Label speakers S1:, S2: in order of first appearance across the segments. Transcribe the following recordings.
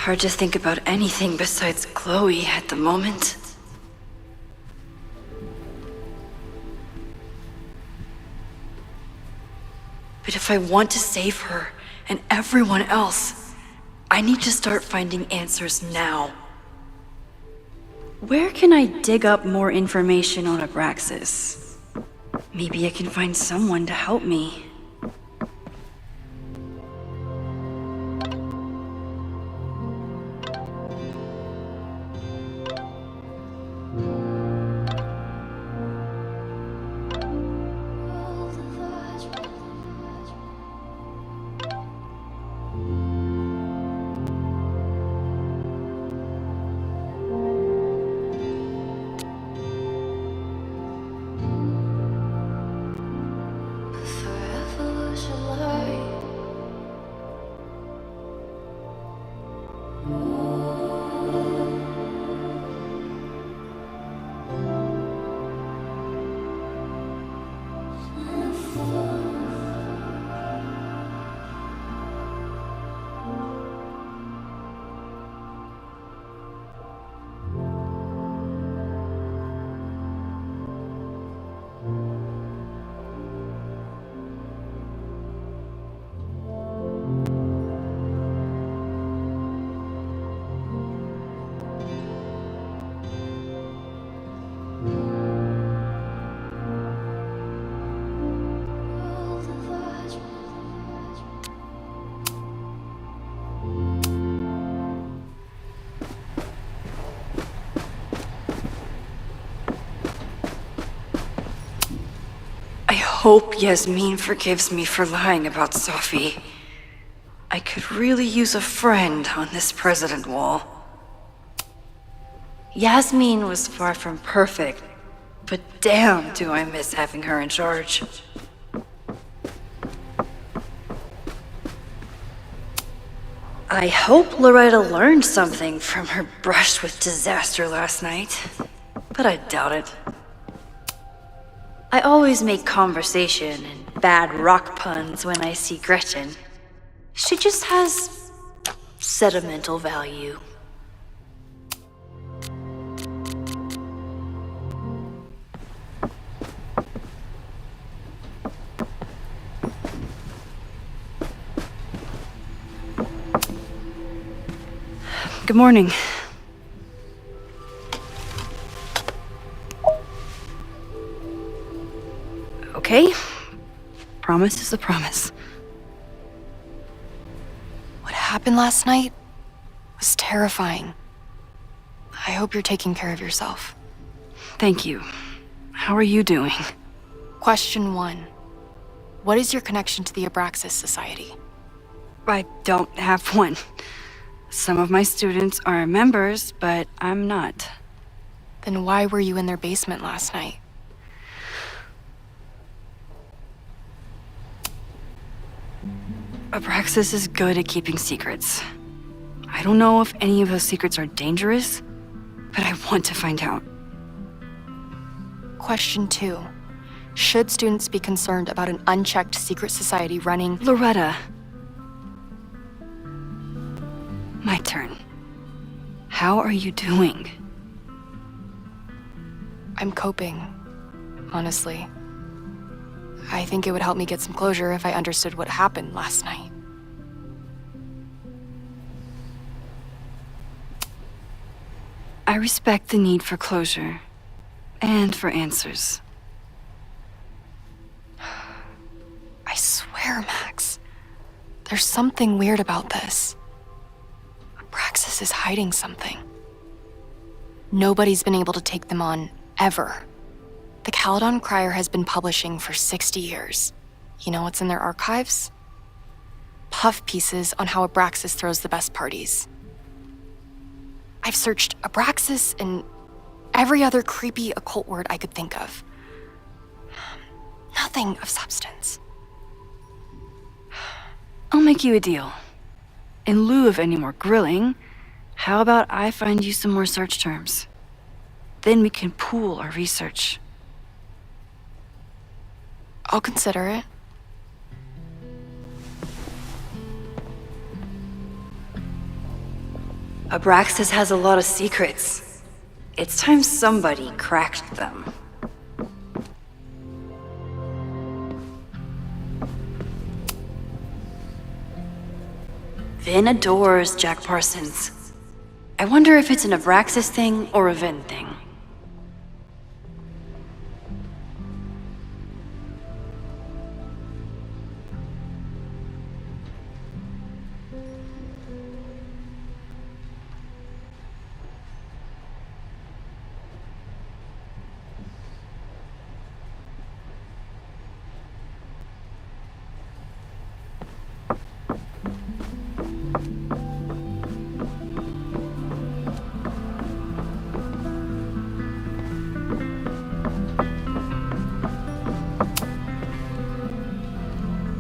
S1: Hard to think about anything besides Chloe at the moment. But if I want to save her and everyone else, I need to start finding answers now. Where can I dig up more information on Abraxas? Maybe I can find someone to help me. I hope Yasmin forgives me for lying about Sophie. I could really use a friend on this president wall. Yasmin was far from perfect, but damn do I miss having her in charge. I hope Loretta learned something from her brush with disaster last night, but I doubt it. I always make conversation and bad rock puns when I see Gretchen. She just has sentimental value. Good morning. Okay? Promise is a promise.
S2: What happened last night was terrifying. I hope you're taking care of yourself.
S1: Thank you. How are you doing?
S2: Question 1. What is your connection to the Abraxas Society?
S1: I don't have one. Some of my students are members, but I'm not.
S2: Then why were you in their basement last night?
S1: Abraxas is good at keeping secrets. I don't know if any of those secrets are dangerous, but I want to find out.
S2: Question 2. Should students be concerned about an unchecked secret society running...
S1: Loretta. My turn. How are you doing?
S2: I'm coping, honestly. I think it would help me get some closure if I understood what happened last night.
S1: I respect the need for closure, and for answers.
S2: I swear, Max, there's something weird about this. Abraxas is hiding something. Nobody's been able to take them on, ever. The Caledon Crier has been publishing for 60 years. You know what's in their archives? Puff pieces on how Abraxas throws the best parties. I've searched Abraxas and every other creepy occult word I could think of. Nothing of substance.
S1: I'll make you a deal. In lieu of any more grilling, how about I find you some more search terms? Then we can pool our research.
S2: I'll consider it.
S1: Abraxas has a lot of secrets. It's time somebody cracked them. Vin adores Jack Parsons. I wonder if it's an Abraxas thing or a Vin thing.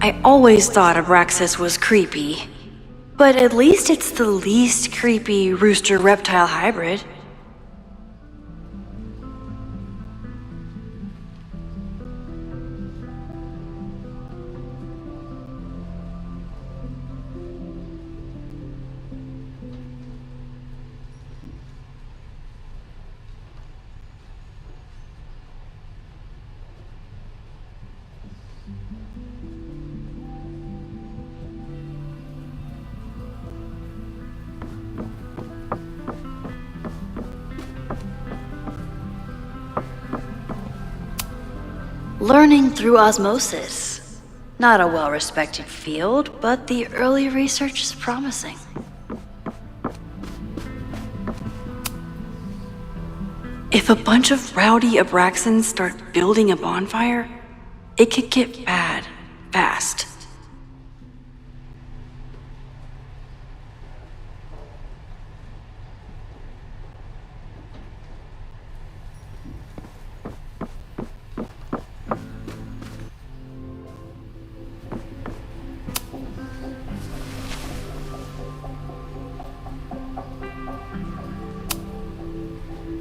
S1: I always thought Abraxas was creepy, but at least it's the least creepy rooster-reptile hybrid. Learning through osmosis. Not a well-respected field, but the early research is promising. If a bunch of rowdy Abraxans start building a bonfire, it could get bad, fast.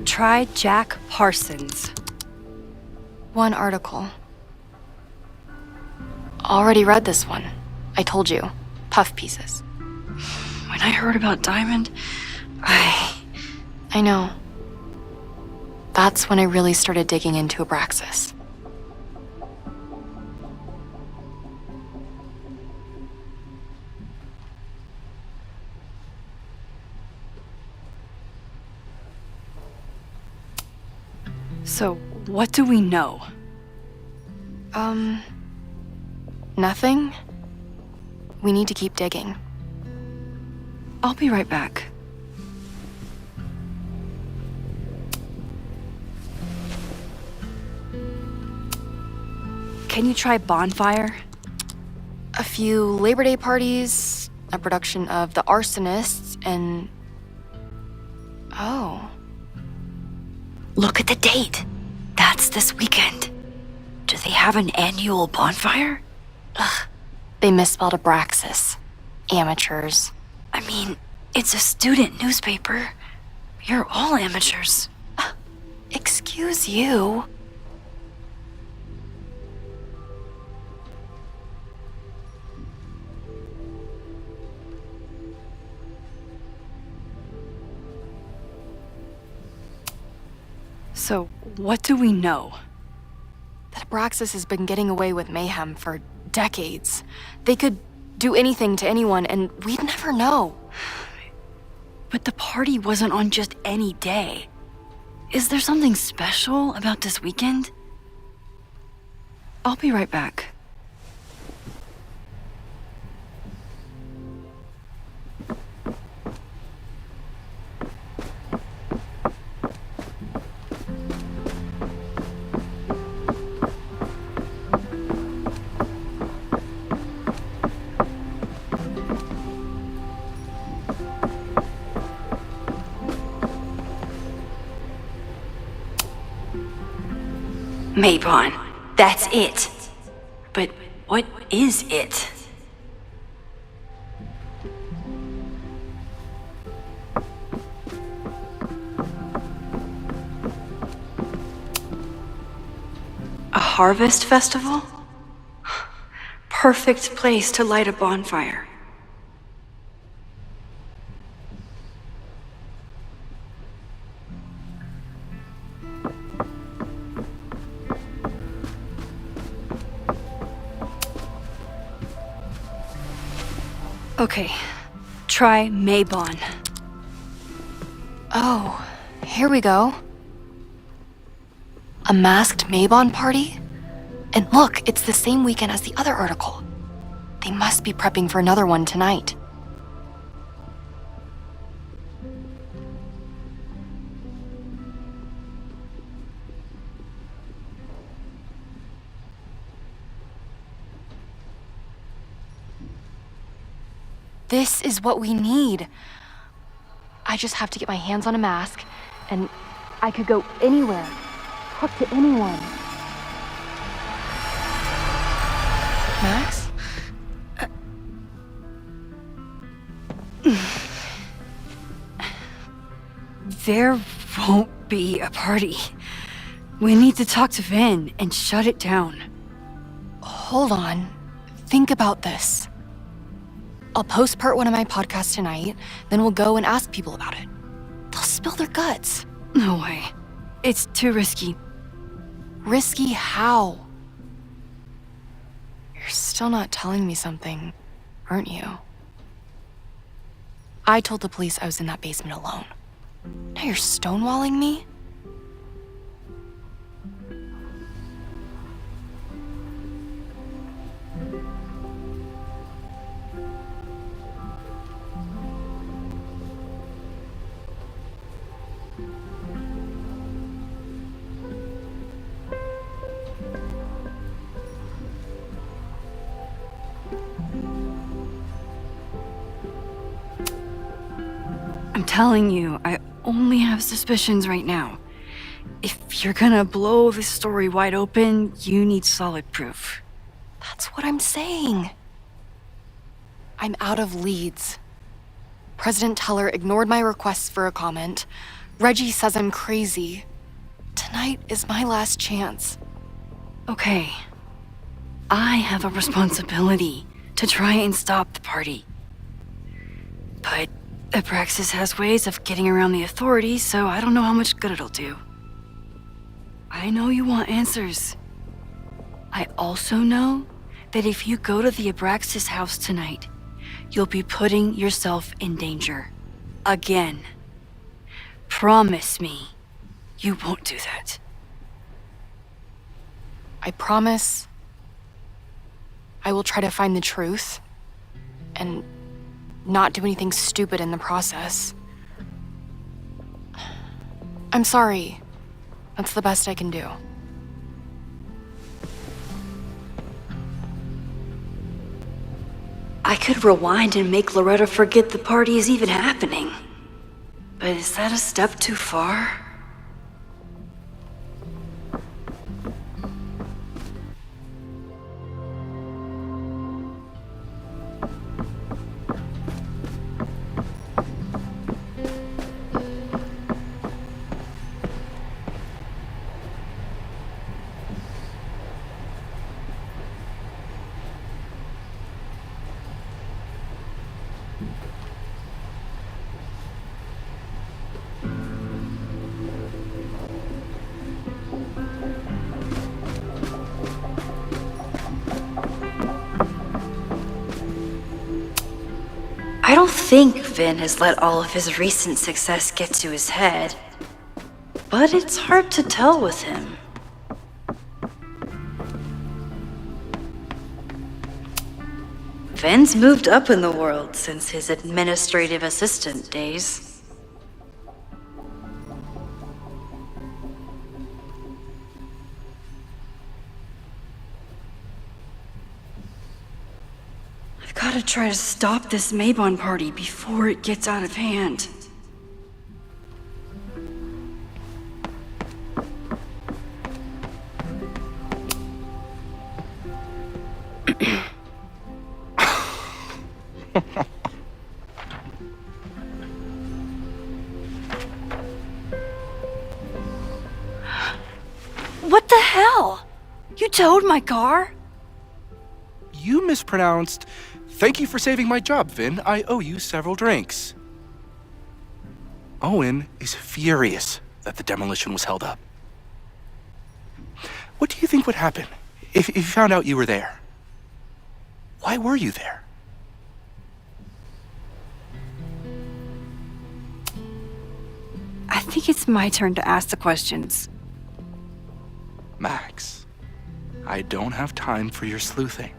S1: Try Jack Parsons.
S2: One article. Already read this one. I told you. Puff pieces.
S1: When I heard about Diamond,
S2: I know. That's when I really started digging into Abraxas.
S1: So, what do we know?
S2: Nothing. We need to keep digging.
S1: I'll be right back. Can you try bonfire?
S2: A few Labor Day parties, a production of The Arsonists, and... Oh.
S1: Look at the date. That's this weekend. Do they have an annual bonfire?
S2: Ugh. They misspelled Abraxas. Amateurs.
S1: I mean, it's a student newspaper. You're all amateurs.
S2: Excuse you.
S1: So, what do we know?
S2: That Abraxas has been getting away with mayhem for decades. They could do anything to anyone, and we'd never know.
S1: But the party wasn't on just any day. Is there something special about this weekend? I'll be right back. Mapon, that's it. But what is it? A harvest festival? Perfect place to light a bonfire. Okay, try Maybon.
S2: Oh, here we go. A masked Maybon party? And look, it's the same weekend as the other article. They must be prepping for another one tonight. This is what we need. I just have to get my hands on a mask, and I could go anywhere, talk to anyone. Max?
S1: There won't be a party. We need to talk to Vin and shut it down.
S2: Hold on. Think about this. I'll post part 1 of my podcast tonight, then we'll go and ask people about it. They'll spill their guts.
S1: No way. It's too risky.
S2: Risky how? You're still not telling me something, aren't you? I told the police I was in that basement alone. Now you're stonewalling me?
S1: I'm telling you, I only have suspicions right now. If you're gonna blow this story wide open, you need solid proof.
S2: That's what I'm saying. I'm out of leads. President Teller ignored my requests for a comment. Reggie says I'm crazy. Tonight is my last chance.
S1: Okay. I have a responsibility to try and stop the party. But Abraxas has ways of getting around the authorities, so I don't know how much good it'll do. I know you want answers. I also know that if you go to the Abraxas house tonight, you'll be putting yourself in danger. Again. Promise me you won't do that.
S2: I promise I will try to find the truth and not do anything stupid in the process. I'm sorry. That's the best I can do.
S1: I could rewind and make Loretta forget the party is even happening. But is that a step too far? I don't think Vin has let all of his recent success get to his head. But it's hard to tell with him. Vin's moved up in the world since his administrative assistant days. I've got to try to stop this Maybon party before it gets out of hand. What the hell? You towed my car?
S3: You mispronounced, "Thank you for saving my job, Vin. I owe you several drinks." Owen is furious that the demolition was held up. What do you think would happen if he found out you were there? Why were you there?
S1: think it's my turn to ask the questions.
S3: Max, I don't have time for your sleuthing.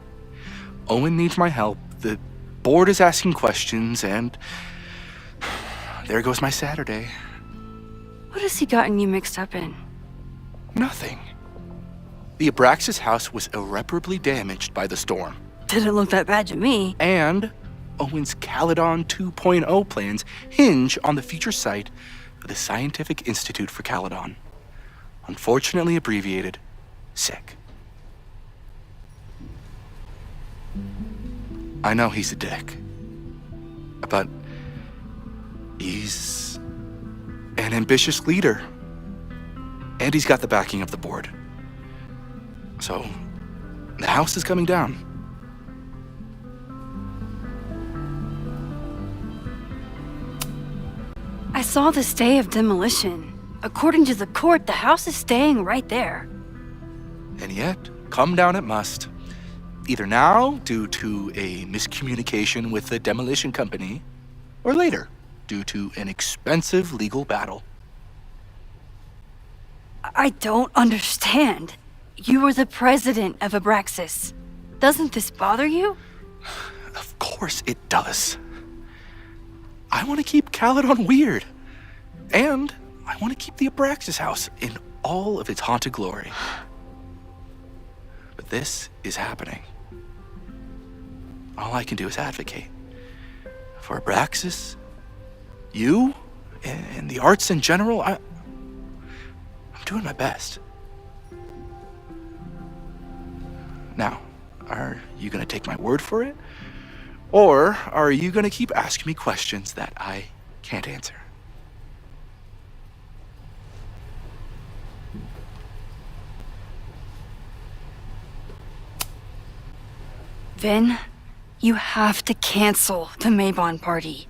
S3: Owen needs my help, the board is asking questions, and there goes my Saturday.
S1: What has he gotten you mixed up in?
S3: Nothing. The Abraxas house was irreparably damaged by the storm.
S1: Didn't look that bad to me.
S3: And Owen's Caledon 2.0 plans hinge on the future site of the Scientific Institute for Caledon. Unfortunately abbreviated, SICK. I know he's a dick, but he's an ambitious leader, and he's got the backing of the board. So, the house is coming down.
S1: I saw the stay of demolition. According to the court, the house is staying right there.
S3: And yet, come down it must. Either now, due to a miscommunication with the demolition company, or later, due to an expensive legal battle.
S1: I don't understand. You are the president of Abraxas. Doesn't this bother you?
S3: Of course it does. I want to keep Caledon weird. And I want to keep the Abraxas house in all of its haunted glory. But this is happening. All I can do is advocate. For Abraxas, you, and the arts in general, I'm doing my best. Now, are you going to take my word for it? Or are you going to keep asking me questions that I can't answer?
S1: Vin, you have to cancel the Maybon party.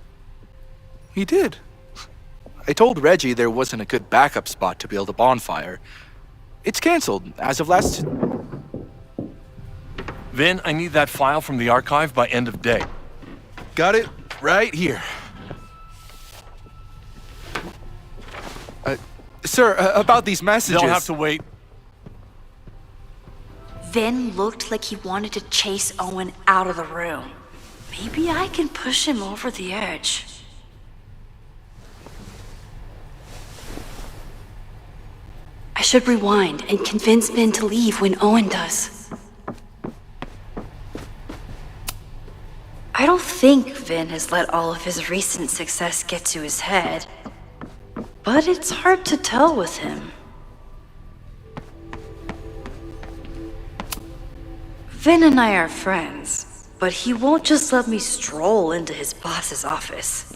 S3: He did. I told Reggie there wasn't a good backup spot to build a bonfire. It's canceled as of last...
S4: Vin, I need that file from the archive by end of day.
S3: Got it right here. Sir, about these messages...
S4: They'll have to wait.
S1: Vin looked like he wanted to chase Owen out of the room. Maybe I can push him over the edge. I should rewind and convince Vin to leave when Owen does. I don't think Vin has let all of his recent success get to his head, but it's hard to tell with him. Vin and I are friends, but he won't just let me stroll into his boss's office.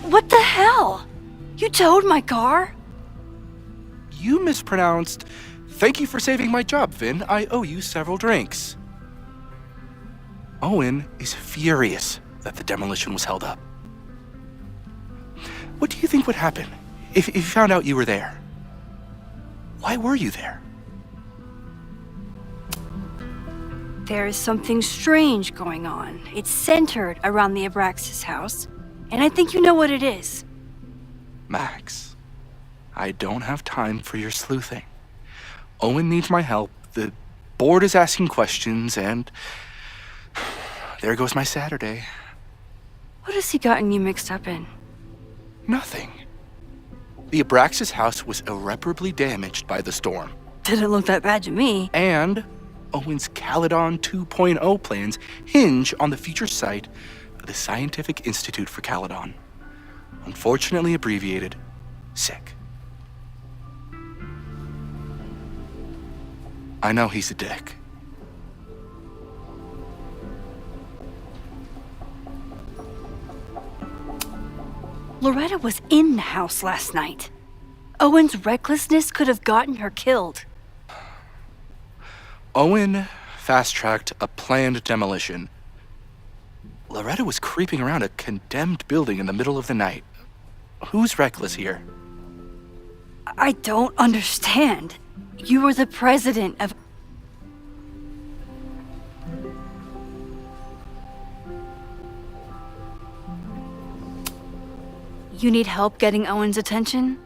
S1: What the hell? You towed my car?
S3: You mispronounced... Thank you for saving my job, Vin. I owe you several drinks. Owen is furious that the demolition was held up. What do you think would happen if he found out you were there? Why were you there?
S1: There is something strange going on. It's centered around the Abraxas house, and I think you know what it is.
S3: Max, I don't have time for your sleuthing. Owen needs my help, the board is asking questions, and there goes my Saturday.
S1: What has he gotten you mixed up in?
S3: Nothing. The Abraxas house was irreparably damaged by the storm.
S1: Didn't look that bad to me.
S3: And Owen's Caledon 2.0 plans hinge on the future site of the Scientific Institute for Caledon. Unfortunately abbreviated, SICK. I know he's a dick,
S1: Loretta was in the house last night. Owen's recklessness could have gotten her killed.
S3: Owen fast-tracked a planned demolition. Loretta was creeping around a condemned building in the middle of the night. Who's reckless here?
S1: I don't understand. You were the president of... You need help getting Owen's attention?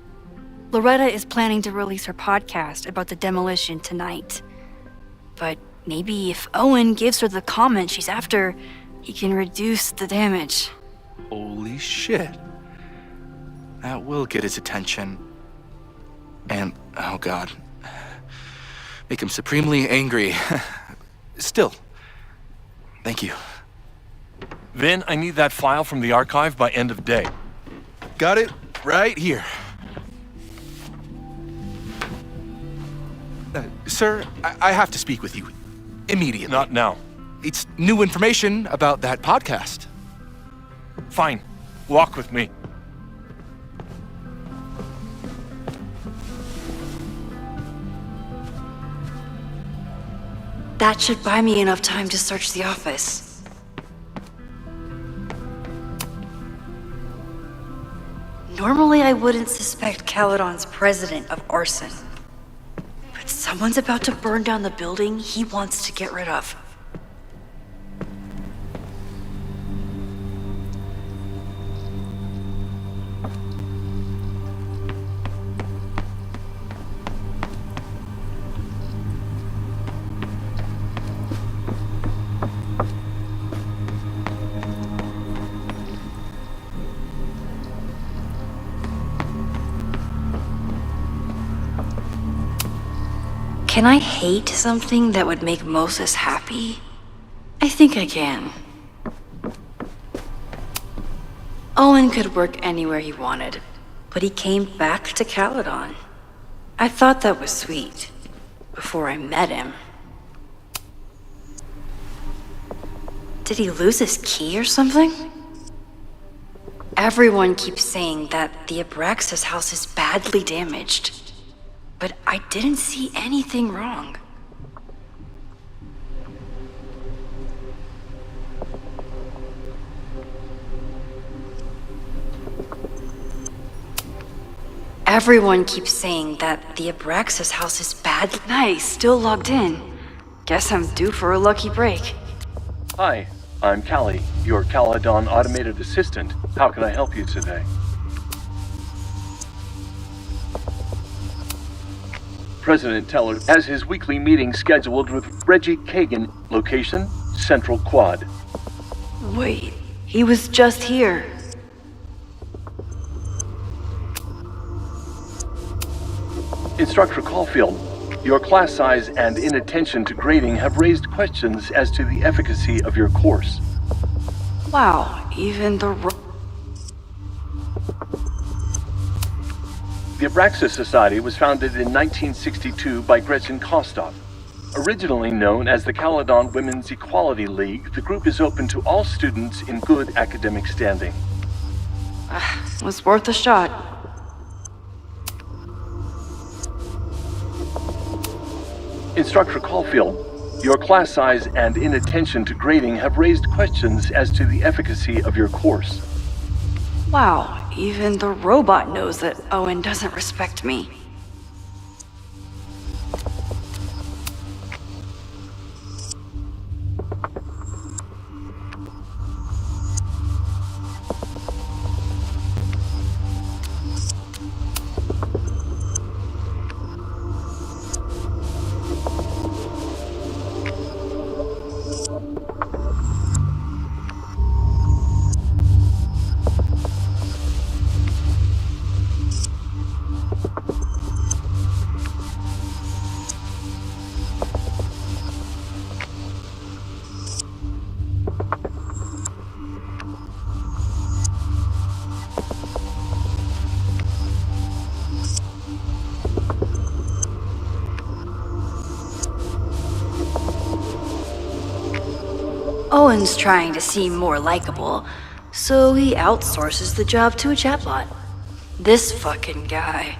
S1: Loretta is planning to release her podcast about the demolition tonight. But maybe if Owen gives her the comment she's after, he can reduce the damage.
S3: Holy shit. That will get his attention. And, oh god, make him supremely angry. Still, thank you.
S4: Vin, I need that file from the archive by end of day.
S3: Got it right here. Sir, I have to speak with you immediately.
S4: Not now.
S3: It's new information about that podcast.
S4: Fine. Walk with me.
S1: That should buy me enough time to search the office. Normally I wouldn't suspect Caledon's president of arson. But someone's about to burn down the building he wants to get rid of. Can I hate something that would make Moses happy? I think I can. Owen could work anywhere he wanted, but he came back to Caledon. I thought that was sweet, before I met him. Did he lose his key or something? Everyone keeps saying that the Abraxas house is badly damaged. But I didn't see anything wrong. Everyone keeps saying that the Abraxas house is bad. Nice, still logged in. Guess I'm due for a lucky break.
S5: Hi, I'm Callie, your Caledon automated assistant. How can I help you today? President Teller has his weekly meeting scheduled with Reggie Kagan, location, Central Quad.
S1: Wait, he was just here.
S5: Instructor Caulfield, your class size and inattention to grading have raised questions as to the efficacy of your course.
S1: Wow, even the...
S5: The Abraxas Society was founded in 1962 by Gretchen Kostov. Originally known as the Caledon Women's Equality League, the group is open to all students in good academic standing.
S1: Was worth a shot.
S5: Instructor Caulfield, your class size and inattention to grading have raised questions as to the efficacy of your course.
S1: Wow, even the robot knows that Owen doesn't respect me. Owen's trying to seem more likable, So he outsources the job to a chatbot. This fucking guy.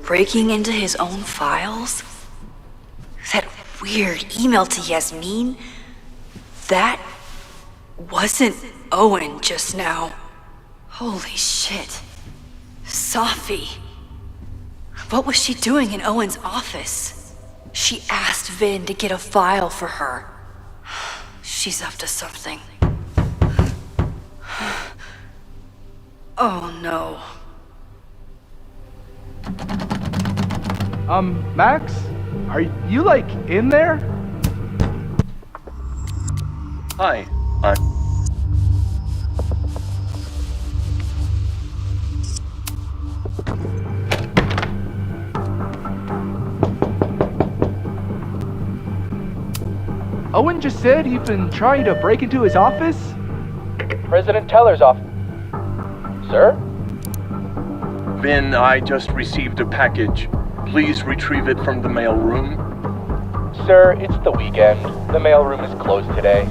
S1: Breaking into his own files? That weird email to Yasmin? That wasn't Owen just now. Holy shit. Safi. What was she doing in Owen's office? She asked Vin to get a file for her. She's up to something. Oh no.
S3: Max? Are you, like, in there?
S5: Hi,
S3: Owen just said you've been trying to break into his office?
S6: President Teller's office. Sir?
S5: Vin, I just received a package. Please retrieve it from the mailroom.
S6: Sir, it's the weekend. The mailroom is closed today.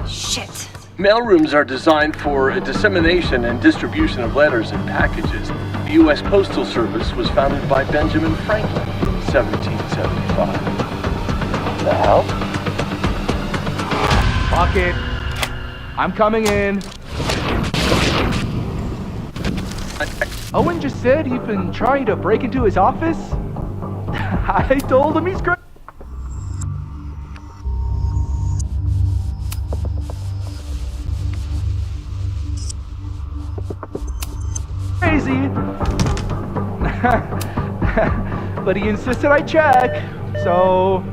S1: Shit.
S5: Mailrooms are designed for a dissemination and distribution of letters and packages. The U.S. Postal Service was founded by Benjamin Franklin in 1775.
S6: What the hell?
S3: Fuck it. I'm coming in. Owen just said you've been trying to break into his office? I told him he's crazy. But he insisted I check, so...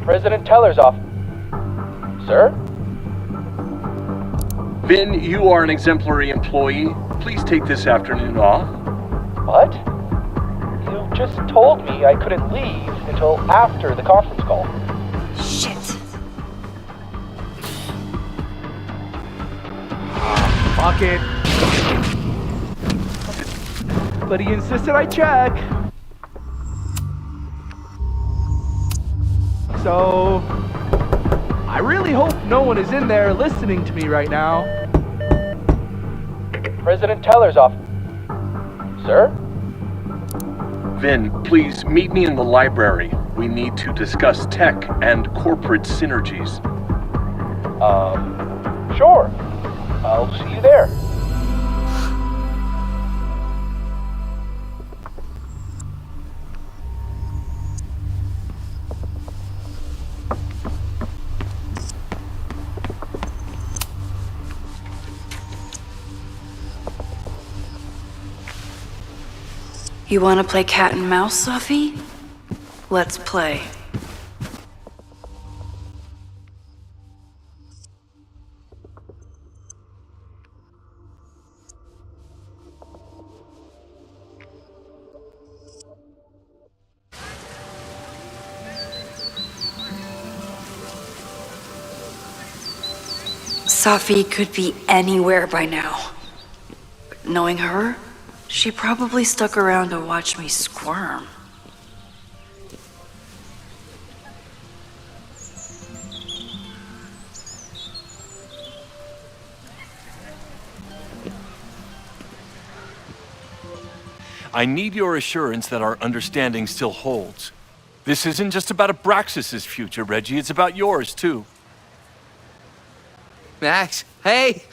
S6: President Teller's office. Sir?
S5: Vin, you are an exemplary employee. Please take this afternoon off.
S6: What? You just told me I couldn't leave until after the conference call.
S1: Shit.
S3: Fuck it. But he insisted I check. So... I really hope no one is in there listening to me right now.
S6: President Teller's office. Sir?
S5: Vin, please meet me in the library. We need to discuss tech and corporate synergies.
S6: Sure. I'll see you there.
S1: You wanna play cat and mouse, Sophie? Let's play. Sophie could be anywhere by now. Knowing her, she probably stuck around to watch me squirm.
S4: I need your assurance that our understanding still holds. This isn't just about Abraxas's future, Reggie. It's about yours, too.
S7: Max, hey,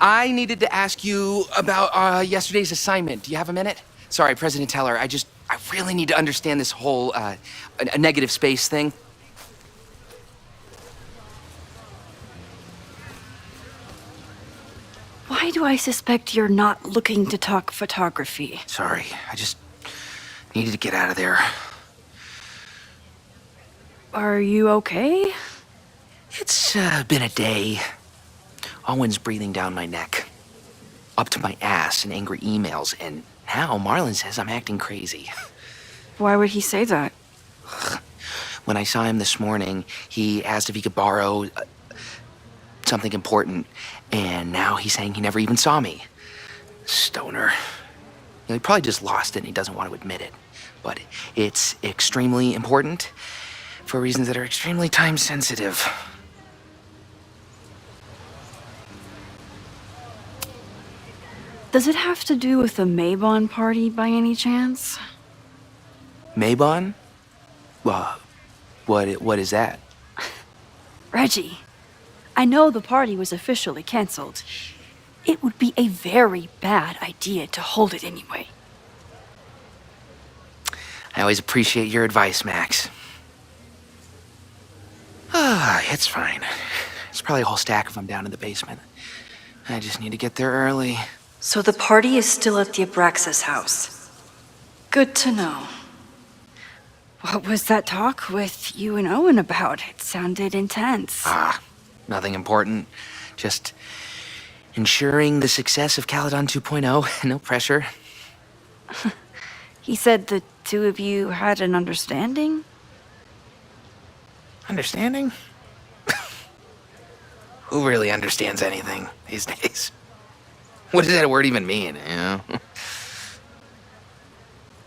S7: I needed to ask you about yesterday's assignment. Do you have a minute? Sorry, President Teller, I really need to understand this whole a negative space thing.
S1: Why Why do I suspect you're not looking to talk photography?
S7: Sorry, I just needed to get out of there.
S1: Are you okay?
S7: It's been a day. Owen's breathing down my neck, up to my ass in angry emails, and now Marlon says I'm acting crazy.
S1: Why would he say that?
S7: When I saw him this morning, he asked if he could borrow something important, and now he's saying he never even saw me. Stoner. He probably just lost it and he doesn't want to admit it. But it's extremely important for reasons that are extremely time sensitive.
S1: Does it have to do with the Maybon party by any chance?
S7: Maybon? What is that?
S1: Reggie, I know the party was officially canceled. It would be a very bad idea to hold it anyway.
S7: I always appreciate your advice, Max. It's fine. It's probably a whole stack if I'm down in the basement. I just need to get there early.
S1: So the party is still at the Abraxas house. Good to know. What was that talk with you and Owen about? It sounded intense.
S7: Nothing important. Just ensuring the success of Caledon 2.0. No pressure.
S1: He said the two of you had an understanding?
S7: Understanding? Who really understands anything these days? What does that word even mean, you know?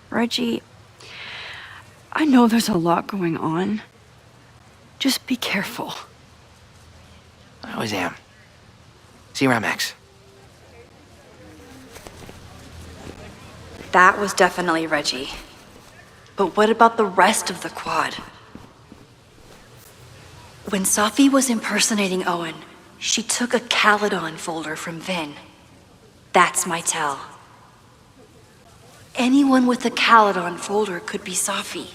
S1: Reggie, I know there's a lot going on. Just be careful.
S7: I always am. See you around, Max.
S1: That was definitely Reggie. But what about the rest of the quad? When Safi was impersonating Owen, she took a Caledon folder from Vin. That's my tell. Anyone with a Caledon folder could be Safi.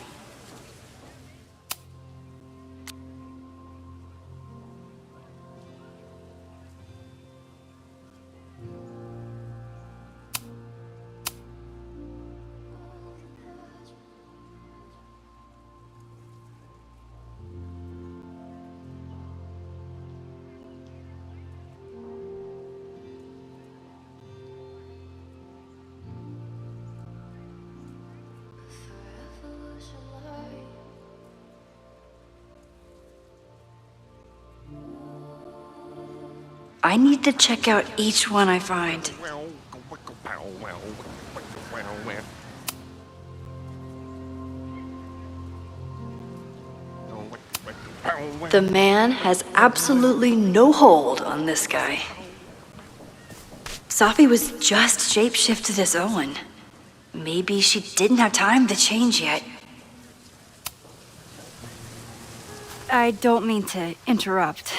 S1: I need to check out each one I find. The man has absolutely no hold on this guy. Safi was just shapeshifted as Owen. Maybe she didn't have time to change yet. I don't mean to interrupt.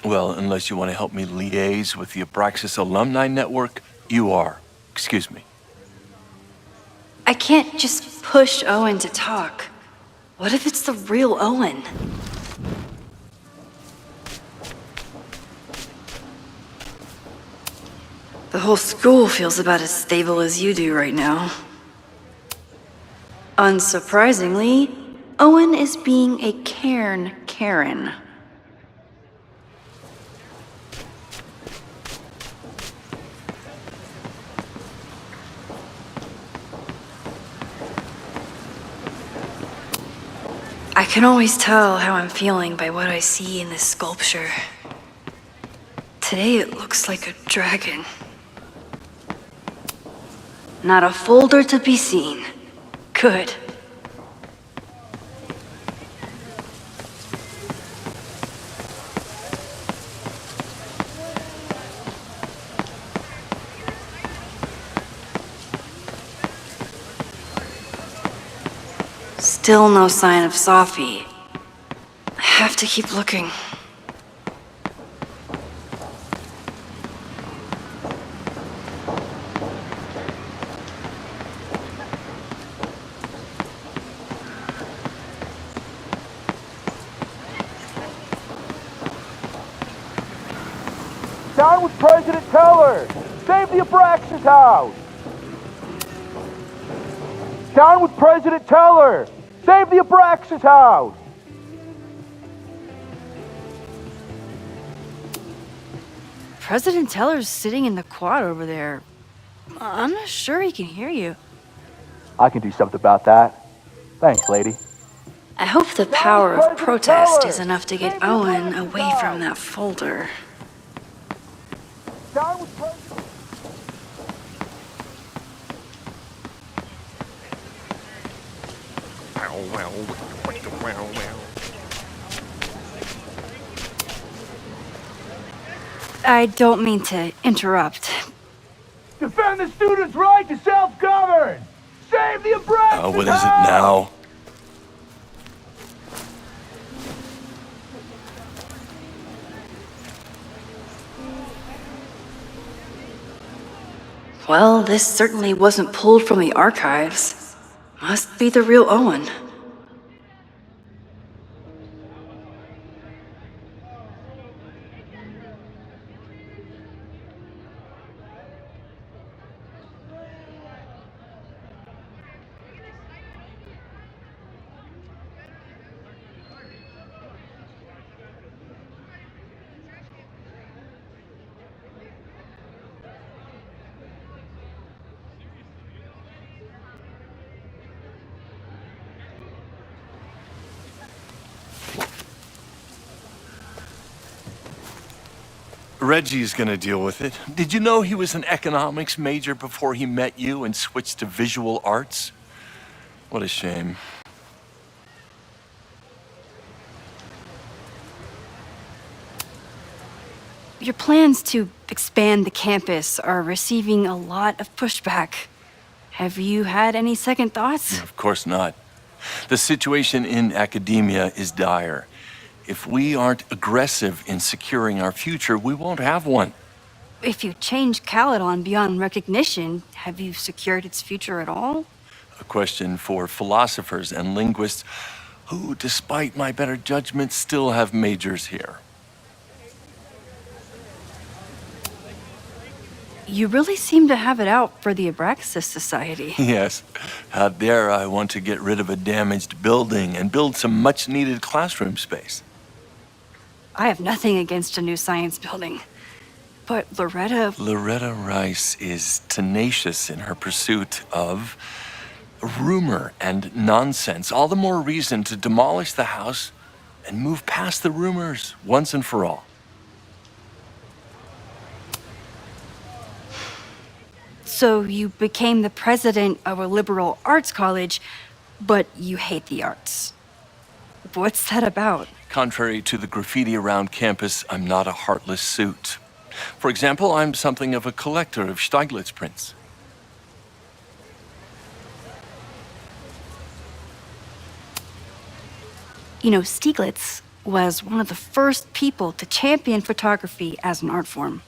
S4: Well, unless you want to help me liaise with the Abraxas Alumni Network, you are. Excuse me.
S1: I can't just push Owen to talk. What if it's the real Owen? The whole school feels about as stable as you do right now. Unsurprisingly, Owen is being a cairn Karen. I can always tell how I'm feeling by what I see in this sculpture. Today it looks like a dragon. Not a folder to be seen. Good. Still no sign of Safi. I have to keep looking.
S6: John Down with President Teller! Save the Abraxas house! Down with President Teller! Save the Abraxas house!
S1: President Teller's sitting in the quad over there. I'm not sure he can hear you.
S6: I can do something about that. Thanks, lady.
S1: I hope the power of protest is enough to get Owen away from that folder.
S6: Down with President...
S1: I don't mean to interrupt.
S6: Defend the students' right to self-govern! Save the Abraxas
S4: What is it now?
S1: Well, this certainly wasn't pulled from the archives. Must be the real Owen.
S4: Reggie's gonna deal with it. Did you know he was an economics major before he met you and switched to visual arts? What a shame.
S1: Your plans to expand the campus are receiving a lot of pushback. Have you had any second thoughts?
S4: Of course not. The situation in academia is dire. If we aren't aggressive in securing our future, we won't have one.
S1: If you change Caledon beyond recognition, have you secured its future at all?
S4: A question for philosophers and linguists who, despite my better judgment, still have majors here.
S1: You really seem to have it out for the Abraxas Society.
S4: Yes. Out there, I want to get rid of a damaged building and build some much-needed classroom space.
S1: I have nothing against a new science building. But
S4: Loretta Rice is tenacious in her pursuit of rumor and nonsense. All the more reason to demolish the house and move past the rumors once and for all.
S1: So you became the president of a liberal arts college, but you hate the arts. What's that about?
S4: Contrary to the graffiti around campus, I'm not a heartless suit. For example, I'm something of a collector of Stieglitz prints.
S1: You know, Stieglitz was one of the first people to champion photography as an art form.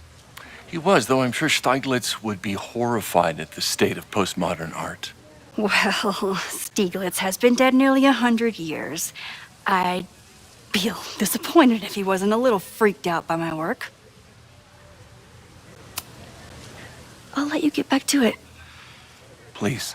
S4: He was, though I'm sure Stieglitz would be horrified at the state of postmodern art.
S1: Well, Stieglitz has been dead nearly 100 years. I'd feel disappointed if he wasn't a little freaked out by my work. I'll let you get back to it.
S4: Please.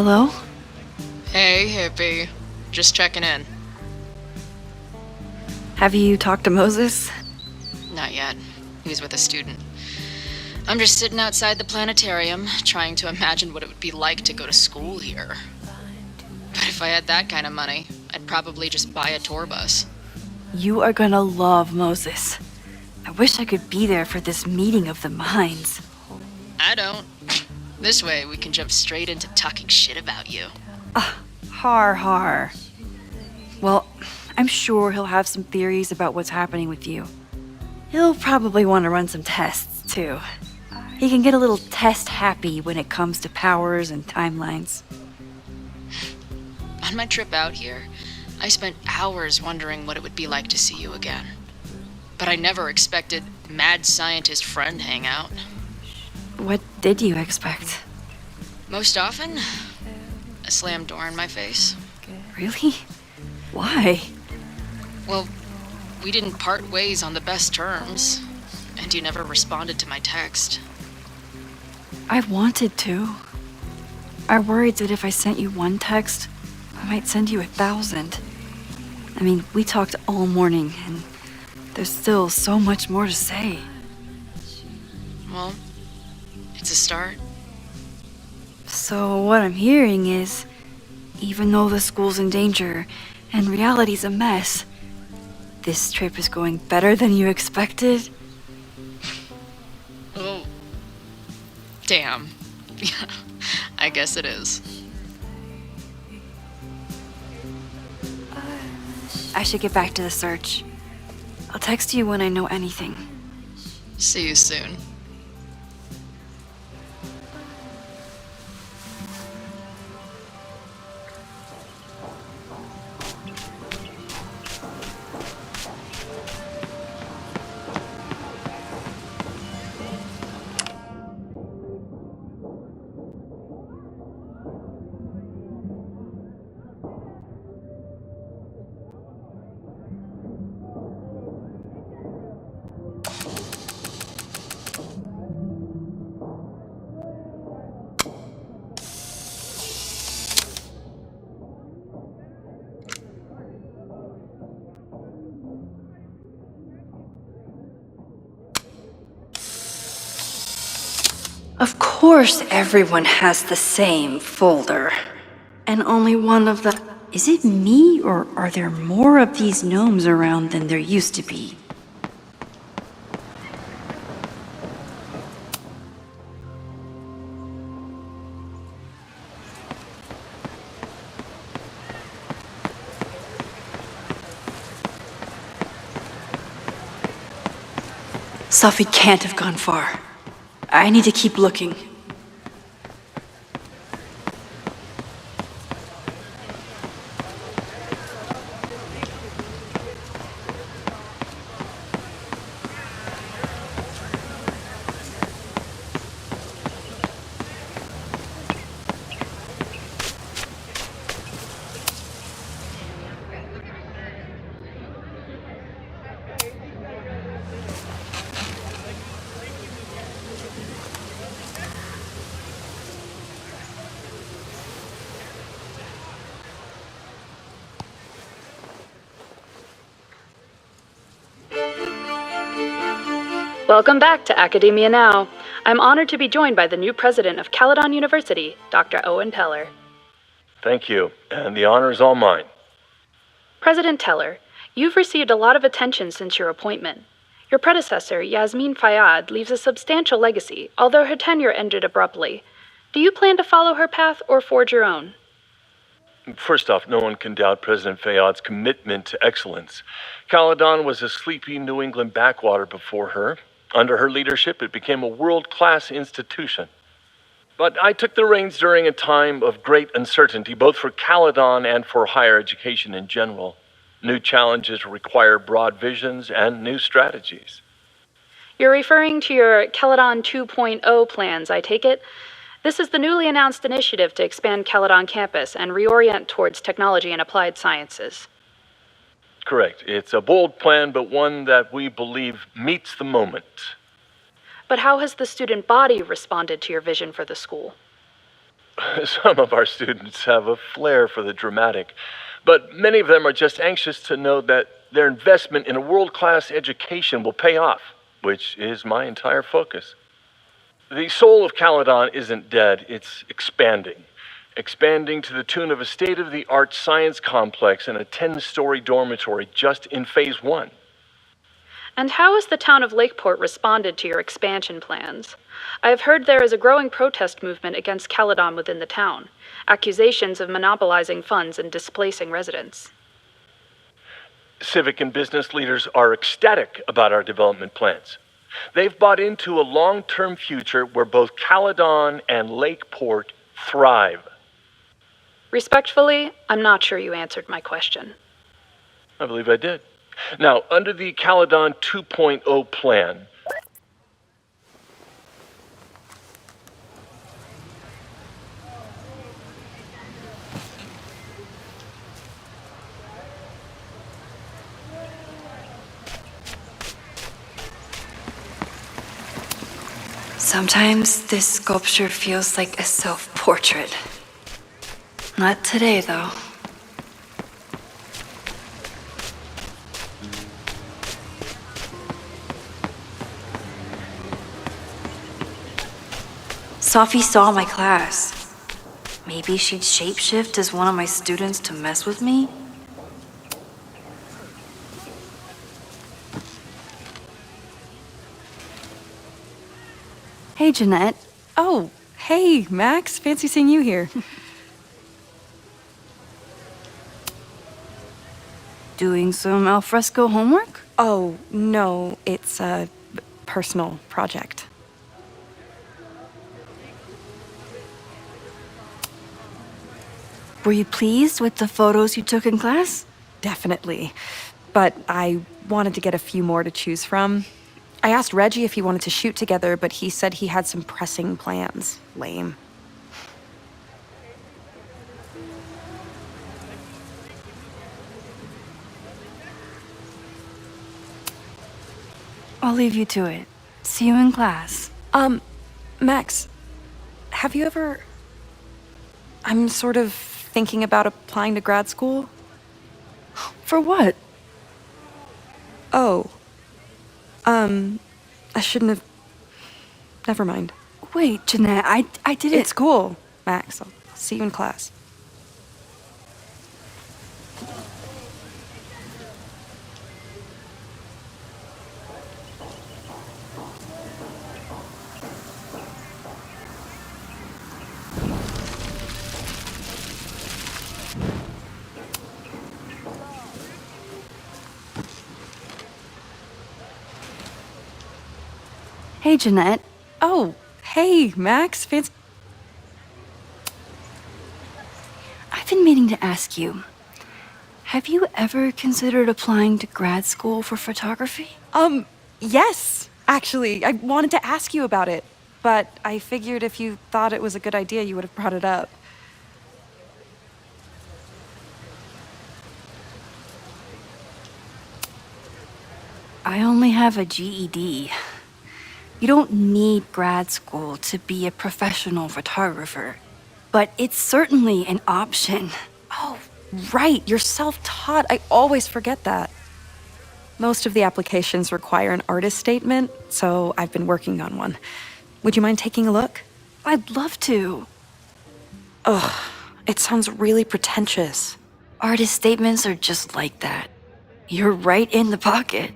S1: Hello?
S2: Hey, hippie. Just checking in.
S1: Have you talked to Moses?
S2: Not yet. He was with a student. I'm just sitting outside the planetarium, trying to imagine what it would be like to go to school here. But if I had that kind of money, I'd probably just buy a tour bus.
S1: You are gonna love Moses. I wish I could be there for this meeting of the minds.
S2: I don't. This way, we can jump straight into talking shit about you.
S1: Har. Well, I'm sure he'll have some theories about what's happening with you. He'll probably want to run some tests, too. He can get a little test happy when it comes to powers and timelines.
S2: On my trip out here, I spent hours wondering what it would be like to see you again. But I never expected mad scientist friend hangout.
S1: What did you expect?
S2: Most often, a slammed door in my face.
S1: Really? Why?
S2: Well, we didn't part ways on the best terms, and you never responded to my text.
S1: I wanted to. I worried that if I sent you one text, I might send you 1,000. I mean, we talked all morning, and there's still so much more to say.
S2: Well, it's a start.
S1: So what I'm hearing is, even though the school's in danger and reality's a mess, this trip is going better than you expected?
S2: Oh, damn. Yeah, I guess it is.
S1: I should get back to the search. I'll text you when I know anything.
S2: See you soon.
S1: Of course everyone has the same folder. And only one of the... Is it me, or are there more of these gnomes around than there used to be? Sophie can't have gone far. I need to keep looking.
S8: Welcome back to Academia Now. I'm honored to be joined by the new president of Caledon University, Dr. Owen Teller.
S5: Thank you, and the honor is all mine.
S8: President Teller, you've received a lot of attention since your appointment. Your predecessor, Yasmin Fayyad, leaves a substantial legacy, although her tenure ended abruptly. Do you plan to follow her path or forge your own?
S5: First off, no one can doubt President Fayyad's commitment to excellence. Caledon was a sleepy New England backwater before her. Under her leadership, it became a world-class institution. But I took the reins during a time of great uncertainty, both for Caledon and for higher education in general. New challenges require broad visions and new strategies.
S8: You're referring to your Caledon 2.0 plans, I take it? This is the newly announced initiative to expand Caledon campus and reorient towards technology and applied sciences.
S5: Correct. It's a bold plan, but one that we believe meets the moment.
S8: But how has the student body responded to your vision for the school?
S5: Some of our students have a flair for the dramatic, but many of them are just anxious to know that their investment in a world-class education will pay off, which is my entire focus. The soul of Caledon isn't dead, it's expanding. Expanding to the tune of a state-of-the-art science complex and a 10-story dormitory just in Phase 1.
S8: And how has the town of Lakeport responded to your expansion plans? I have heard there is a growing protest movement against Caledon within the town, accusations of monopolizing funds and displacing residents.
S5: Civic and business leaders are ecstatic about our development plans. They've bought into a long-term future where both Caledon and Lakeport thrive.
S8: Respectfully, I'm not sure you answered my question.
S5: I believe I did. Now, under the Caledon 2.0 plan,
S1: Sometimes this sculpture feels like a self-portrait. Not today, though. Sophie saw my class. Maybe she'd shapeshift as one of my students to mess with me?
S9: Hey, Jeanette. Oh, hey, Max. Fancy seeing you here.
S1: Doing some alfresco homework?
S9: Oh, no, it's a personal project.
S1: Were you pleased with the photos you took in class?
S9: Definitely. But I wanted to get a few more to choose from. I asked Reggie if he wanted to shoot together, but he said he had some pressing plans. Lame.
S1: I'll leave you to it. See you in class.
S9: Max, have you ever... I'm sort of thinking about applying to grad school.
S1: For what?
S9: Oh. I shouldn't have... Never mind.
S1: Wait, Jeanette, I didn't...
S9: It's cool, Max. I'll see you in class.
S1: Hey, Jeanette.
S9: Oh, hey, Max. Fancy...
S1: I've been meaning to ask you. Have you ever considered applying to grad school for photography?
S9: Yes, actually. I wanted to ask you about it, but I figured if you thought it was a good idea, you would have brought it up.
S1: I only have a GED. You don't need grad school to be a professional photographer, but it's certainly an option.
S9: Oh, right, you're self-taught. I always forget that. Most of the applications require an artist statement, so I've been working on one. Would you mind taking a look?
S1: I'd love to.
S9: Ugh, it sounds really pretentious.
S1: Artist statements are just like that. You're right in the pocket.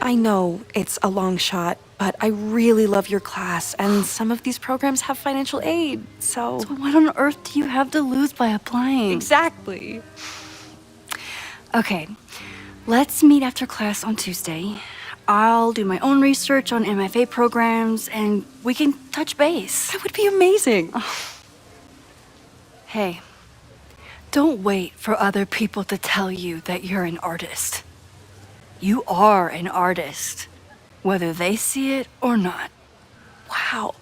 S9: I know it's a long shot, but I really love your class, and some of these programs have financial aid, so...
S1: So what on earth do you have to lose by applying?
S9: Exactly.
S1: Okay, let's meet after class on Tuesday. I'll do my own research on MFA programs, and we can touch base.
S9: That would be amazing.
S1: Hey, don't wait for other people to tell you that you're an artist. You are an artist, whether they see it or not.
S9: Wow.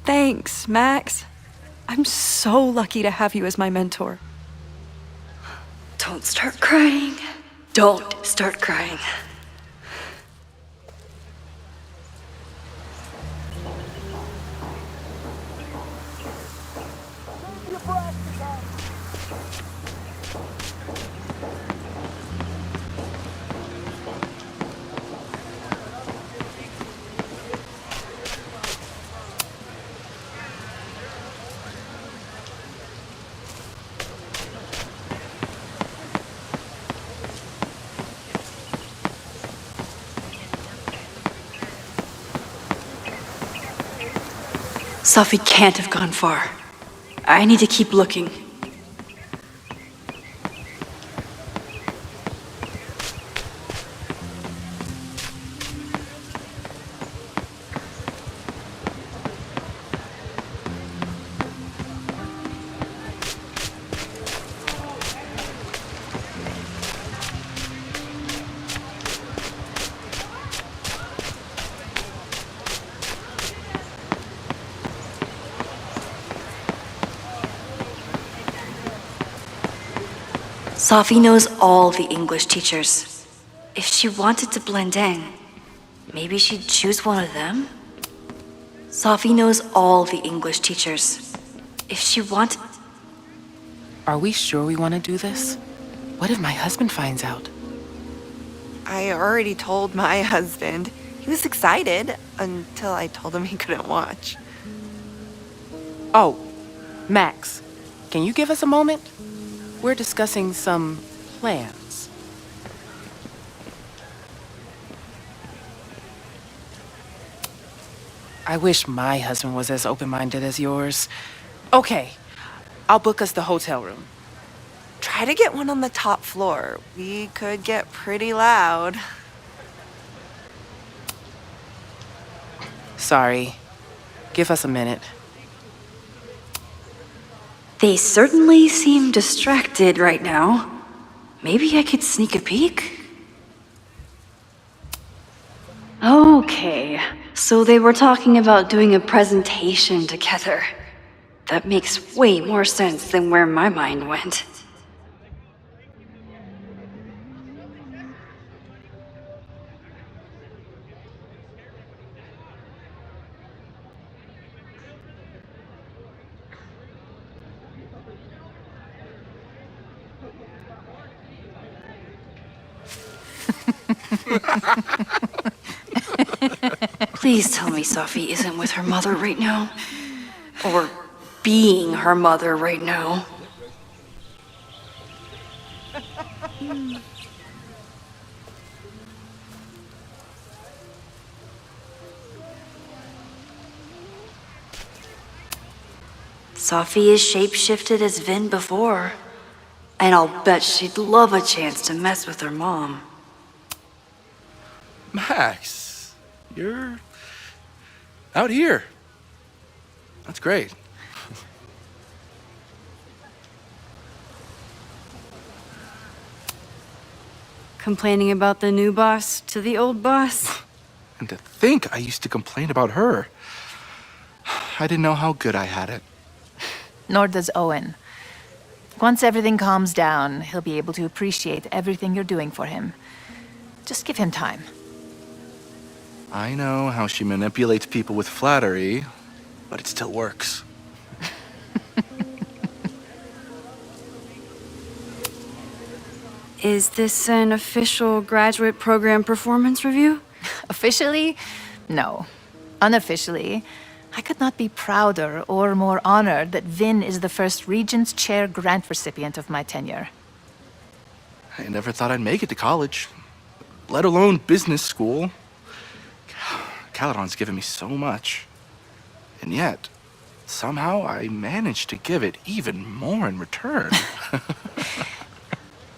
S9: Thanks, Max. I'm so lucky to have you as my mentor.
S1: Don't start crying. Don't start crying. Sophie can't have gone far. I need to keep looking. Sophie knows all the English teachers. If she wanted to blend in, maybe she'd choose one of them? Sophie knows all the English teachers. If she wanted...
S10: Are we sure we want to do this? What if my husband finds out?
S11: I already told my husband. He was excited until I told him he couldn't watch.
S10: Oh, Max, can you give us a moment? We're discussing some plans. I wish my husband was as open-minded as yours. Okay, I'll book us the hotel room.
S11: Try to get one on the top floor. We could get pretty loud.
S10: Sorry. Give us a minute.
S1: They certainly seem distracted right now. Maybe I could sneak a peek? Okay, so they were talking about doing a presentation together. That makes way more sense than where my mind went. Please tell me Sophie isn't with her mother right now. Or being her mother right now. Sophie is shapeshifted as Vin before. And I'll bet she'd love a chance to mess with her mom.
S3: Max, you're out here. That's great.
S1: Complaining about the new boss to the old boss?
S3: And to think I used to complain about her. I didn't know how good I had it.
S12: Nor does Owen. Once everything calms down, he'll be able to appreciate everything you're doing for him. Just give him time.
S3: I know how she manipulates people with flattery, but it still works.
S1: Is this an official graduate program performance review?
S12: Officially? No. Unofficially, I could not be prouder or more honored that Vin is the first Regents Chair grant recipient of my tenure.
S3: I never thought I'd make it to college, let alone business school. Caledon's given me so much. And yet, somehow I managed to give it even more in return.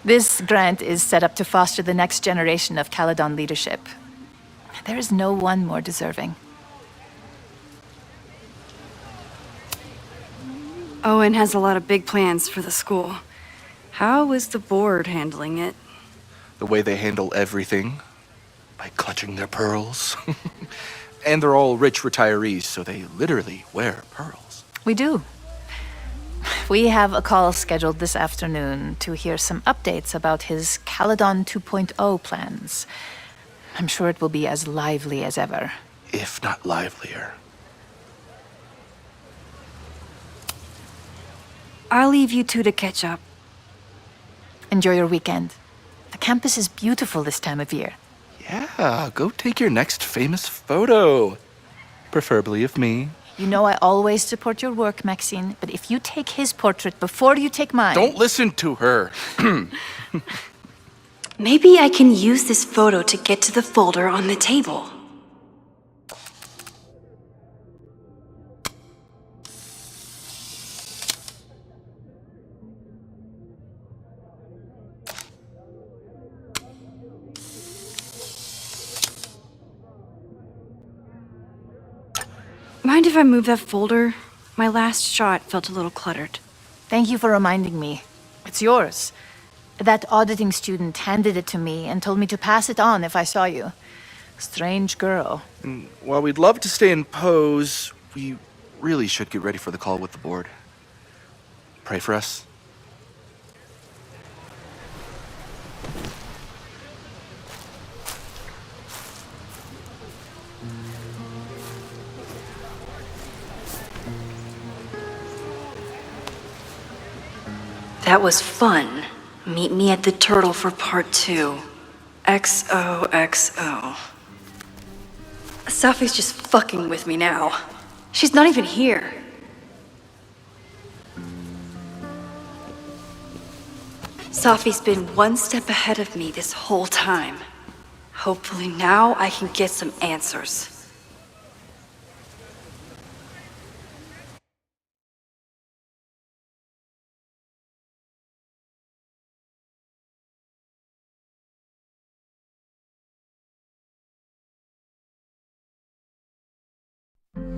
S12: This grant is set up to foster the next generation of Caledon leadership. There is no one more deserving.
S1: Owen has a lot of big plans for the school. How is the board handling it?
S3: The way they handle everything, by clutching their pearls. And they're all rich retirees, so they literally wear pearls.
S12: We do. We have a call scheduled this afternoon to hear some updates about his Caledon 2.0 plans. I'm sure it will be as lively as ever.
S3: If not livelier.
S1: I'll leave you two to catch up.
S12: Enjoy your weekend. The campus is beautiful this time of year.
S3: Yeah, go take your next famous photo. Preferably of me.
S12: You know I always support your work, Maxine, but if you take his portrait before you take mine...
S3: Don't listen to her.
S1: Maybe I can use this photo to get to the folder on the table. Mind if I move that folder? My last shot felt a little cluttered.
S12: Thank you for reminding me. It's yours. That auditing student handed it to me and told me to pass it on if I saw you. Strange girl.
S3: While we'd love to stay in pose, we really should get ready for the call with the board. Pray for us.
S1: That was fun. Meet me at the Turtle for part 2. XOXO. Safi's just fucking with me now. She's not even here. Safi's been one step ahead of me this whole time. Hopefully now I can get some answers.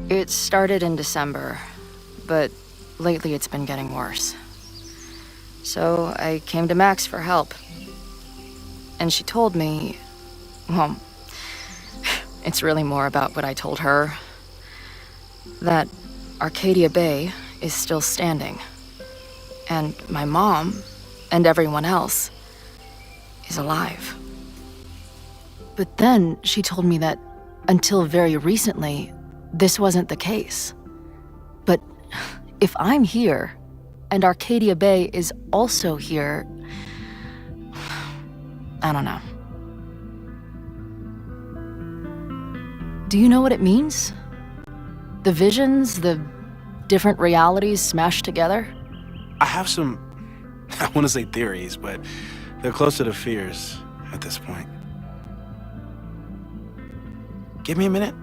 S2: It started in December, but lately it's been getting worse. So I came to Max for help. And she told me, well, it's really more about what I told her, that Arcadia Bay is still standing. And my mom, and everyone else, is alive. But then she told me that until very recently, this wasn't the case. But if I'm here, and Arcadia Bay is also here, I don't know. Do you know what it means? The visions, the different realities smashed together?
S13: I have some, I want to say theories, but they're closer to fears at this point. Give me a minute.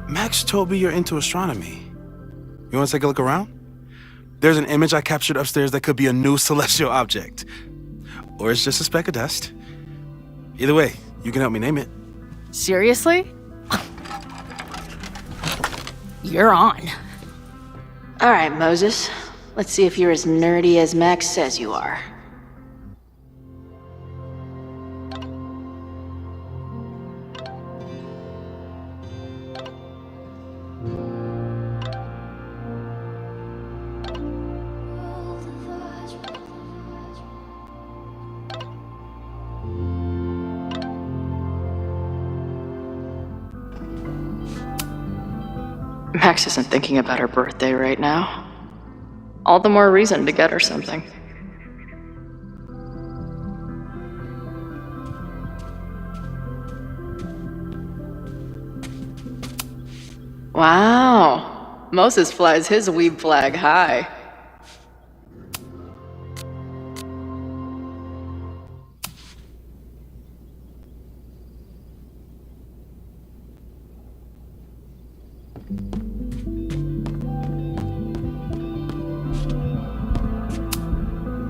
S13: Max told me you're into astronomy. You want to take a look around? There's an image I captured upstairs that could be a new celestial object. Or it's just a speck of dust. Either way, you can help me name it.
S2: Seriously? You're on.
S14: All right, Moses. Let's see if you're as nerdy as Max says you are. Max isn't thinking about her birthday right now. All the more reason to get her something. Wow. Moses flies his weeb flag high.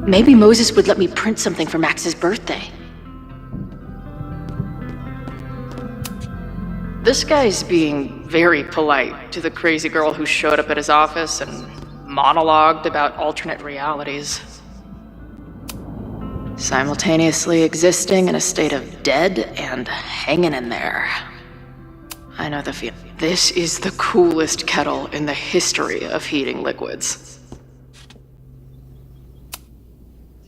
S14: Maybe Moses would let me print something for Max's birthday. This guy's being very polite to the crazy girl who showed up at his office and monologued about alternate realities. Simultaneously existing in a state of dead and hanging in there. I know the feeling. This is the coolest kettle in the history of heating liquids.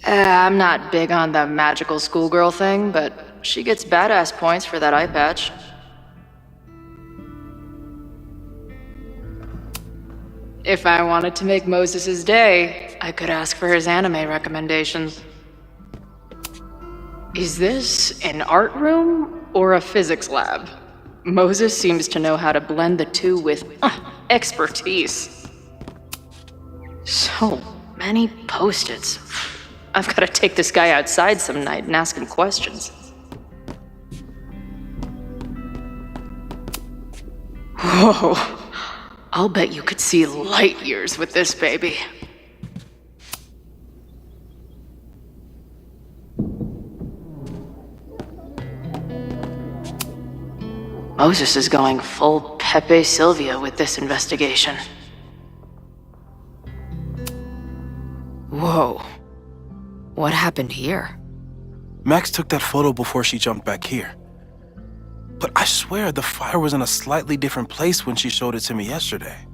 S14: I'm not big on the magical schoolgirl thing, but she gets badass points for that eye patch. If I wanted to make Moses' day, I could ask for his anime recommendations. Is this an art room or a physics lab? Moses seems to know how to blend the two with expertise. So many post-its. I've got to take this guy outside some night and ask him questions. Whoa. I'll bet you could see light years with this baby. Moses is going full Pepe Silvia with this investigation.
S9: Whoa. What happened here?
S13: Max took that photo before she jumped back here. But I swear the fire was in a slightly different place when she showed it to me yesterday.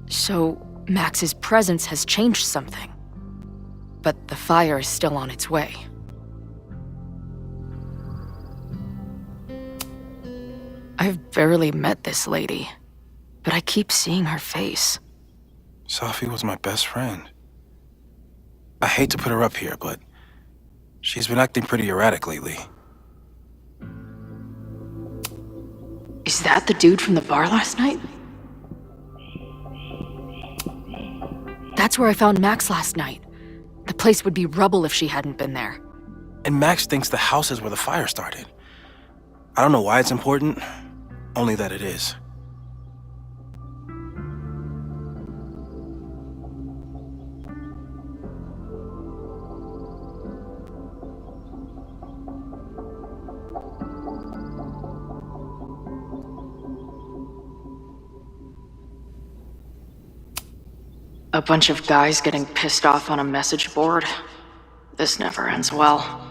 S9: So, Max's presence has changed something. But the fire is still on its way. I've barely met this lady, but I keep seeing her face.
S13: Safi was my best friend. I hate to put her up here, but she's been acting pretty erratic lately.
S14: Is that the dude from the bar last night?
S9: That's where I found Max last night. The place would be rubble if she hadn't been there.
S13: And Max thinks the house is where the fire started. I don't know why it's important, only that it is.
S14: A bunch of guys getting pissed off on a message board. This never ends well.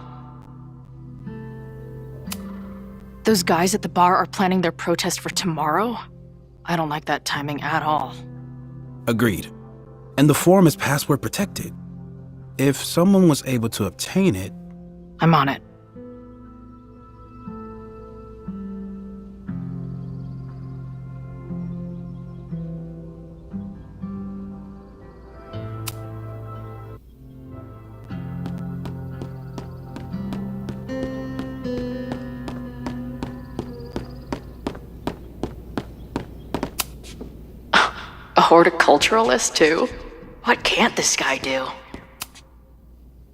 S9: Those guys at the bar are planning their protest for tomorrow? I don't like that timing at all.
S13: Agreed. And the forum is password protected. If someone was able to obtain it...
S9: I'm on it.
S14: A horticulturalist, too? What can't this guy do?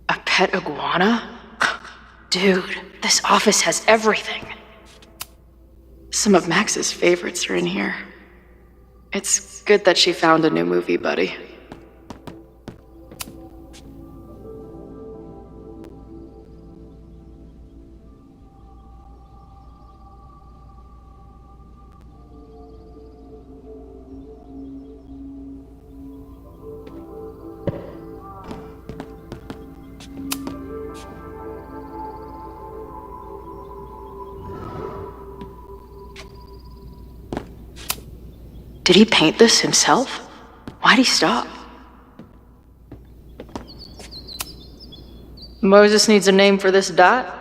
S14: A pet iguana? Dude, this office has everything. Some of Max's favorites are in here. It's good that she found a new movie buddy. Did he paint this himself? Why'd he stop? Moses needs a name for this dot.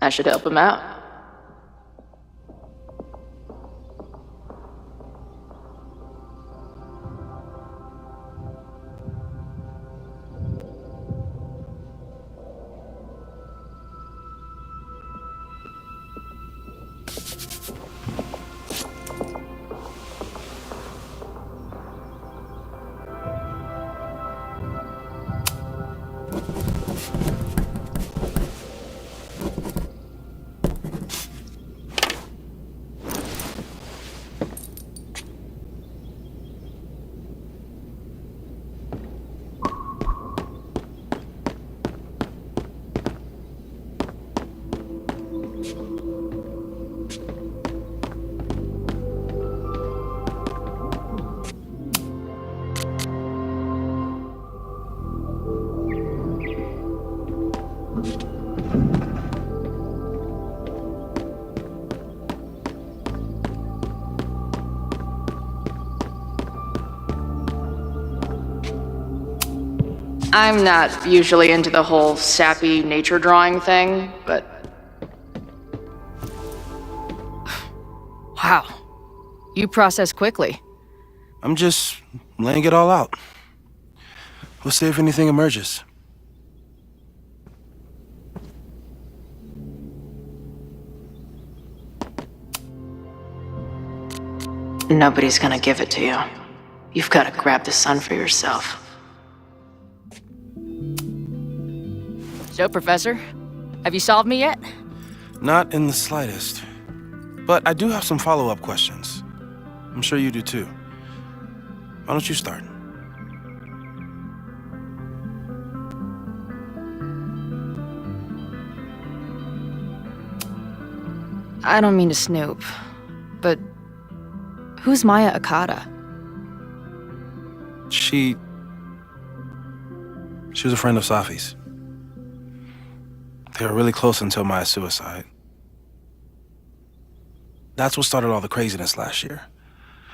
S14: I should help him out. I'm not usually into the whole sappy nature drawing thing, but...
S9: Wow. You process quickly.
S13: I'm just laying it all out. We'll see if anything emerges.
S14: Nobody's gonna give it to you. You've gotta grab the sun for yourself.
S9: So, Professor, have you solved me yet?
S13: Not in the slightest. But I do have some follow-up questions. I'm sure you do too. Why don't you start?
S2: I don't mean to snoop, but who's Maya Akata?
S13: She was a friend of Safi's. They were really close until Maya's suicide. That's what started all the craziness last year.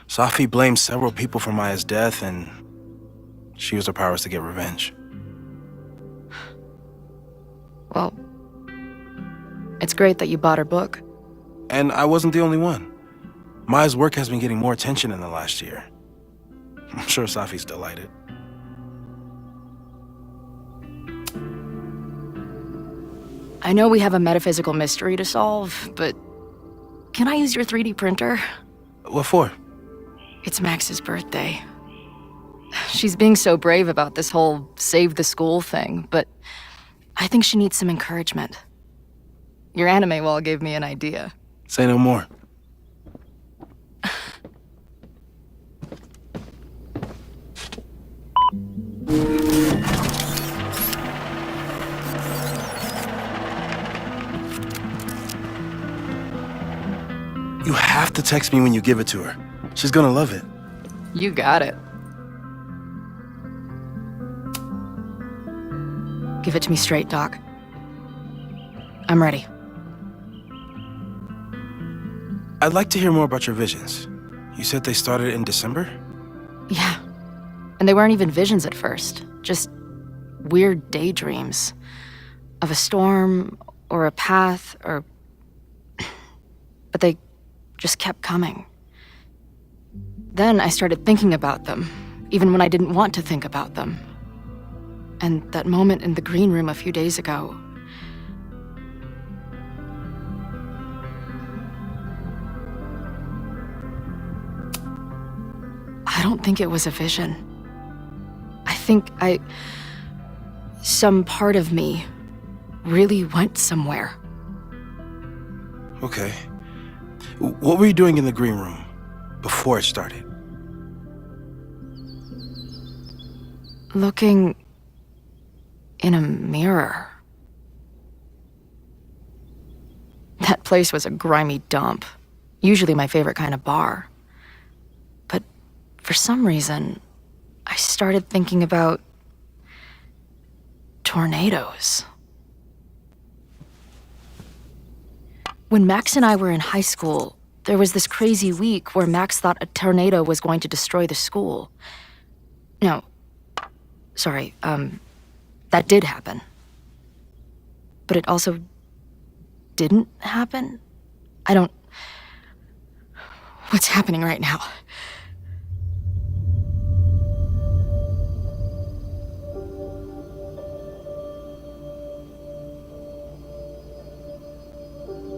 S13: Safi blamed several people for Maya's death, and she used her powers to get revenge.
S2: Well, it's great that you bought her book.
S13: And I wasn't the only one. Maya's work has been getting more attention in the last year. I'm sure Safi's delighted.
S2: I know we have a metaphysical mystery to solve, but can I use your 3D printer?
S13: What for?
S2: It's Max's birthday. She's being so brave about this whole save the school thing, but I think she needs some encouragement. Your anime wall gave me an idea.
S13: Say no more. You have to text me when you give it to her. She's gonna love it.
S2: You got it. Give it to me straight, Doc. I'm ready.
S13: I'd like to hear more about your visions. You said they started in December?
S2: Yeah. And they weren't even visions at first. Just weird daydreams. Of a storm, or a path, or... But they just kept coming. Then I started thinking about them, even when I didn't want to think about them. And that moment in the green room a few days ago... I don't think it was a vision. I think some part of me really went somewhere.
S13: Okay. What were you doing in the green room before it started?
S2: Looking in a mirror. That place was a grimy dump. Usually my favorite kind of bar. But for some reason, I started thinking about tornadoes. When Max and I were in high school, there was this crazy week where Max thought a tornado was going to destroy the school. No, sorry, that did happen. But it also didn't happen? What's happening right now?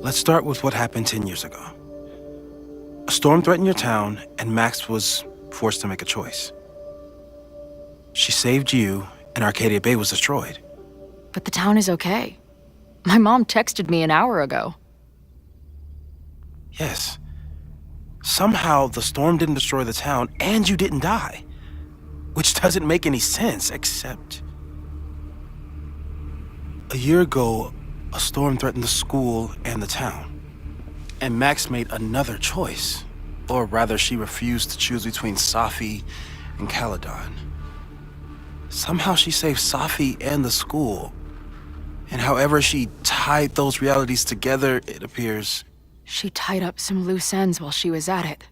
S13: Let's start with what happened 10 years ago. A storm threatened your town, and Max was forced to make a choice. She saved you, and Arcadia Bay was destroyed.
S2: But the town is okay. My mom texted me an hour ago.
S13: Yes. Somehow, the storm didn't destroy the town, and you didn't die. Which doesn't make any sense, except... A year ago, a storm threatened the school and the town. And Max made another choice. Or rather, she refused to choose between Safi and Caledon. Somehow she saved Safi and the school. And however she tied those realities together, it appears...
S2: She tied up some loose ends while she was at it.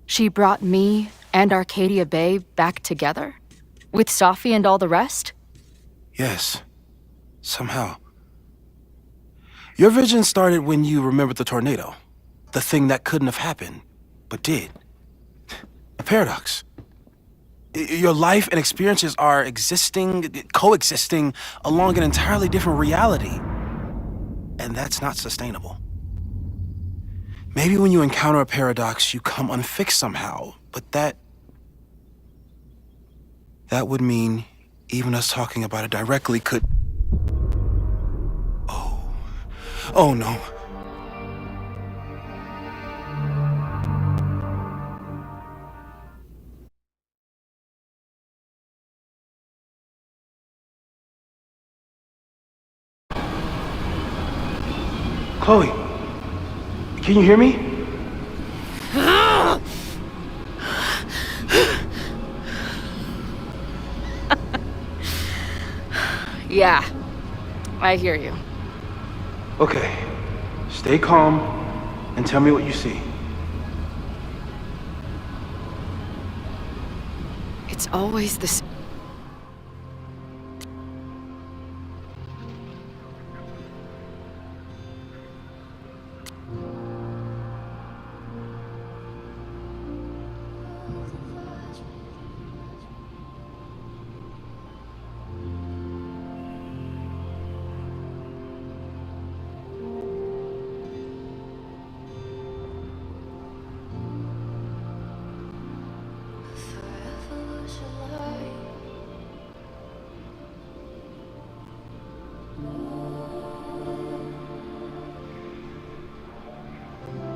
S2: She brought me and Arcadia Bay back together? With Safi and all the rest?
S13: Yes. Somehow. Your vision started when you remembered the tornado. The thing that couldn't have happened, but did. A paradox. Your life and experiences are coexisting along an entirely different reality. And that's not sustainable. Maybe when you encounter a paradox, you come unfixed somehow, but that would mean even us talking about it directly could... Oh no. Chloe, Can you hear me?
S10: Yeah, I hear you.
S13: Okay. Stay calm and tell me what you see.
S10: It's always the same.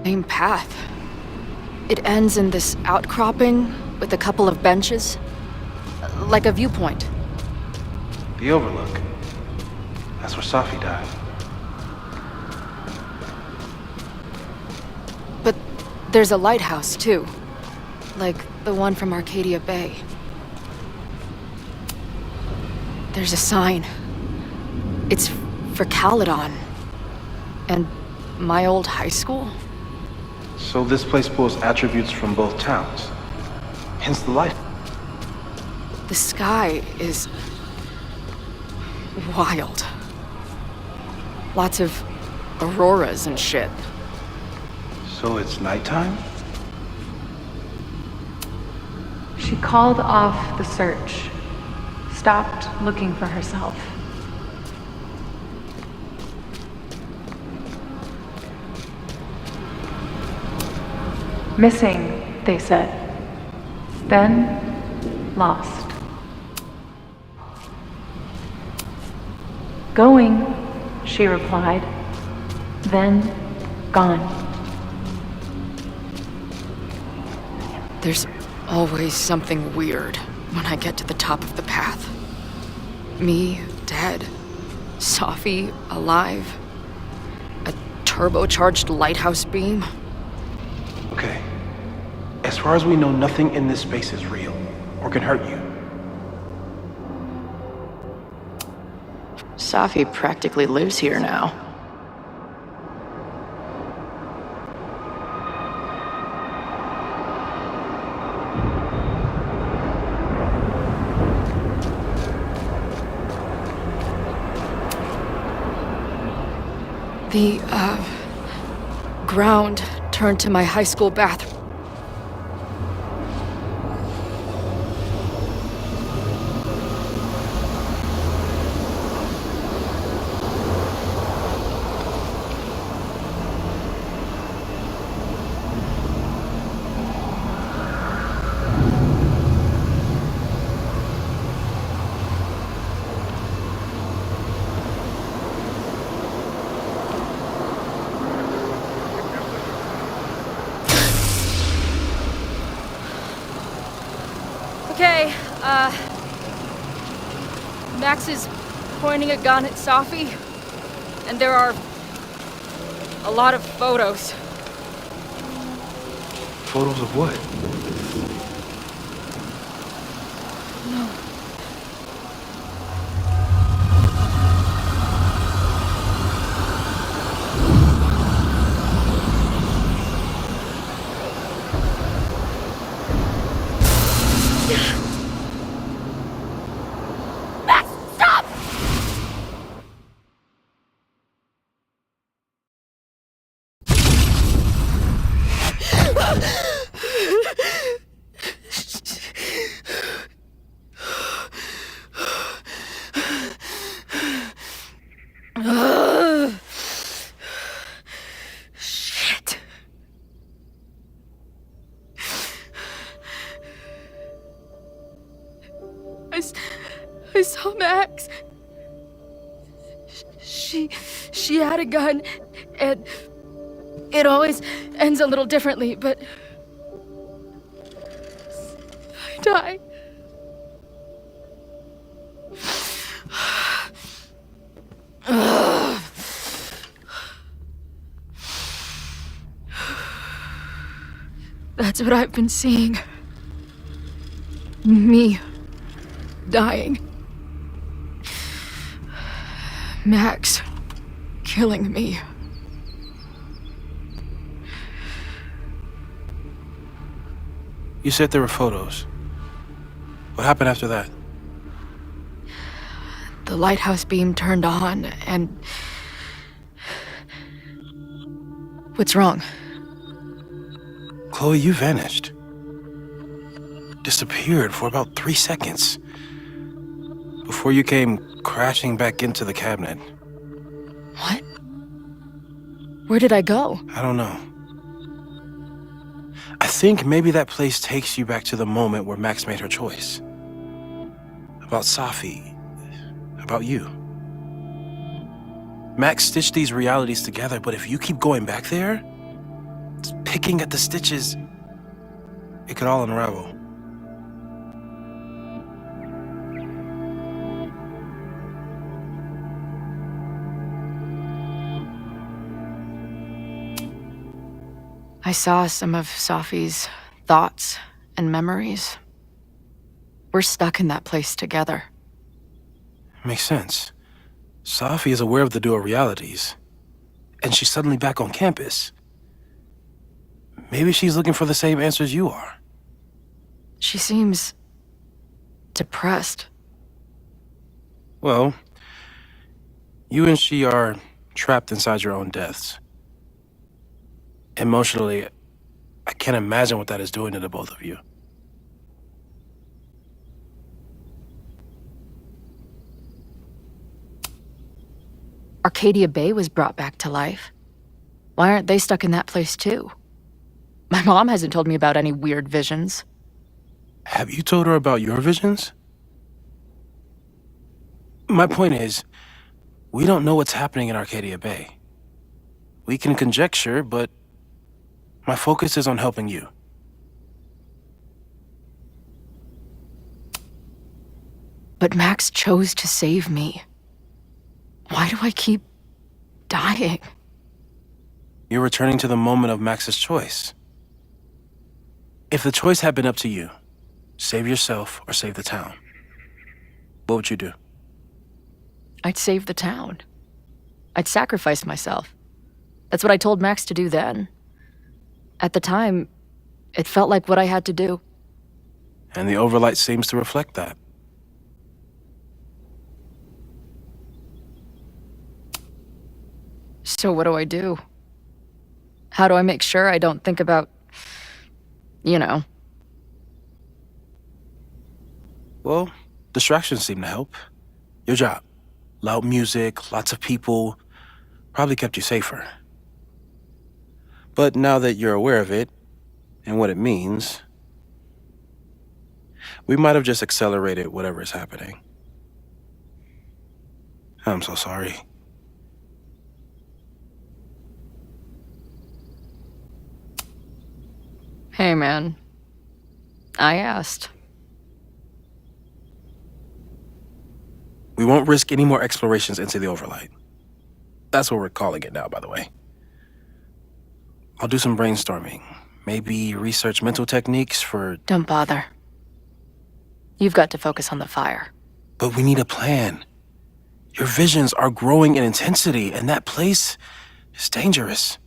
S10: Same path. It ends in this outcropping with a couple of benches, like a viewpoint.
S13: The Overlook. That's where Safi died.
S10: But there's a lighthouse, too. Like the one from Arcadia Bay. There's a sign. It's for Caledon. And my old high school?
S13: So this place pulls attributes from both towns. Hence the light.
S10: The sky is wild. Lots of auroras and shit.
S13: So it's nighttime?
S15: She called off the search, stopped looking for herself. Missing, they said. Then, lost. Going, she replied. Then, gone.
S10: There's always something weird when I get to the top of the path. Me, dead. Safi, alive. A turbocharged lighthouse beam.
S13: Okay. As far as we know, nothing in this space is real or can hurt you.
S14: Safi practically lives here now.
S10: The, ground turned to my high school bathroom. Okay, Max is pointing a gun at Safi, and there are a lot of photos.
S13: Photos of what?
S10: No. Max, stop! Shit. I saw Max. She had a gun, and it always ends a little differently, but I die. That's what I've been seeing. Me dying. Max killing me.
S13: You said there were photos. What happened after that?
S10: The lighthouse beam turned on, and... What's wrong?
S13: Chloe, you vanished. Disappeared for about 3 seconds. Before you came crashing back into the cabinet.
S10: What? Where did I go?
S13: I don't know. I think maybe that place takes you back to the moment where Max made her choice. About Safi. About you. Max stitched these realities together, but if you keep going back there, picking at the stitches, it could all unravel.
S10: I saw some of Safi's thoughts and memories. We're stuck in that place together.
S13: Makes sense. Safi is aware of the dual realities, and she's suddenly back on campus. Maybe she's looking for the same answers you are.
S10: She seems... depressed.
S13: Well, you and she are trapped inside your own deaths. Emotionally, I can't imagine what that is doing to the both of you.
S10: Arcadia Bay was brought back to life. Why aren't they stuck in that place too? My mom hasn't told me about any weird visions.
S13: Have you told her about your visions? My point is, we don't know what's happening in Arcadia Bay. We can conjecture, but my focus is on helping you.
S10: But Max chose to save me. Why do I keep dying?
S13: You're returning to the moment of Max's choice. If the choice had been up to you, save yourself or save the town, what would you do?
S10: I'd save the town. I'd sacrifice myself. That's what I told Max to do then. At the time, it felt like what I had to do.
S13: And the overlight seems to reflect that.
S10: So what do I do? How do I make sure I don't think about, you know?
S13: Well, distractions seem to help. Your job. Loud music, lots of people, probably kept you safer. But now that you're aware of it, and what it means, we might have just accelerated whatever is happening. I'm so sorry.
S10: Hey, man. I asked.
S13: We won't risk any more explorations into the overlight. That's what we're calling it now, by the way. I'll do some brainstorming. Maybe research mental techniques for...
S10: Don't bother. You've got to focus on the fire.
S13: But we need a plan. Your visions are growing in intensity, and that place is dangerous.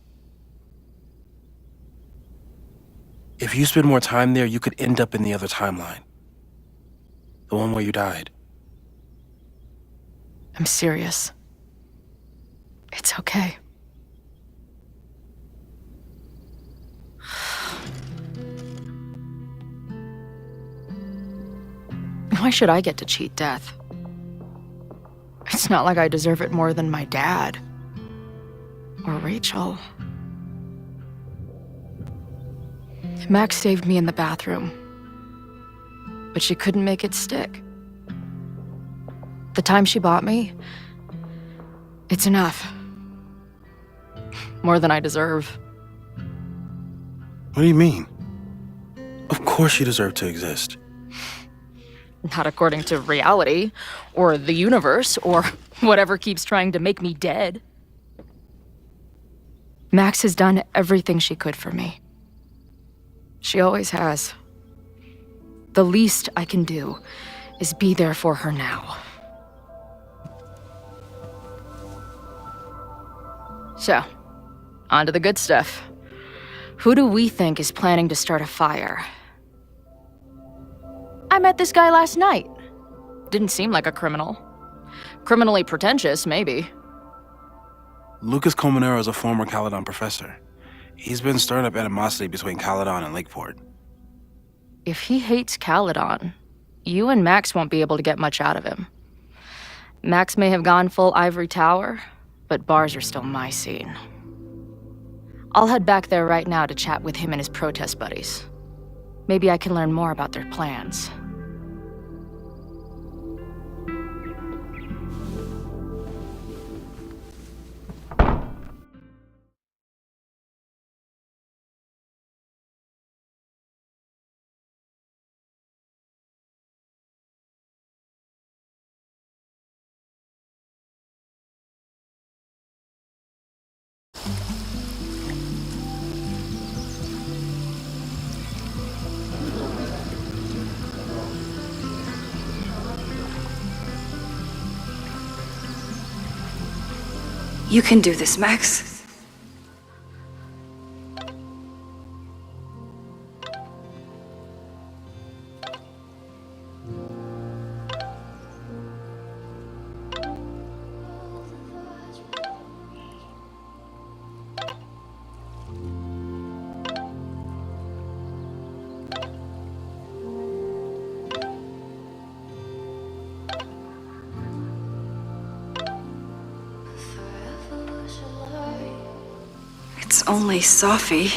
S13: If you spend more time there, you could end up in the other timeline. The one where you died.
S10: I'm serious. It's okay. Why should I get to cheat death? It's not like I deserve it more than my dad. Or Rachel. Max saved me in the bathroom. But she couldn't make it stick. The time she bought me, it's enough. More than I deserve.
S13: What do you mean? Of course you deserve to exist.
S10: Not according to reality, or the universe, or whatever keeps trying to make me dead. Max has done everything she could for me. She always has. The least I can do is be there for her now. So, on to the good stuff. Who do we think is planning to start a fire? I met this guy last night. Didn't seem like a criminal. Criminally pretentious, maybe.
S13: Lucas Colmenero is a former Caledon professor. He's been stirring up animosity between Caledon and Lakeport.
S10: If he hates Caledon, you and Max won't be able to get much out of him. Max may have gone full ivory tower, but bars are still my scene. I'll head back there right now to chat with him and his protest buddies. Maybe I can learn more about their plans.
S1: You can do this, Max. It's only Sophie.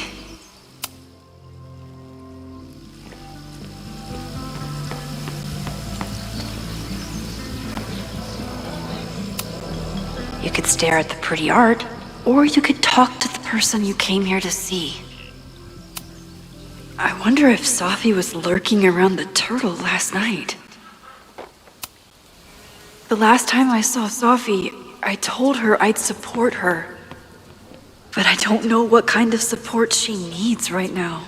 S1: You could stare at the pretty art, or you could talk to the person you came here to see. I wonder if Sophie was lurking around the turtle last night. The last time I saw Sophie, I told her I'd support her. But I don't know what kind of support she needs right now.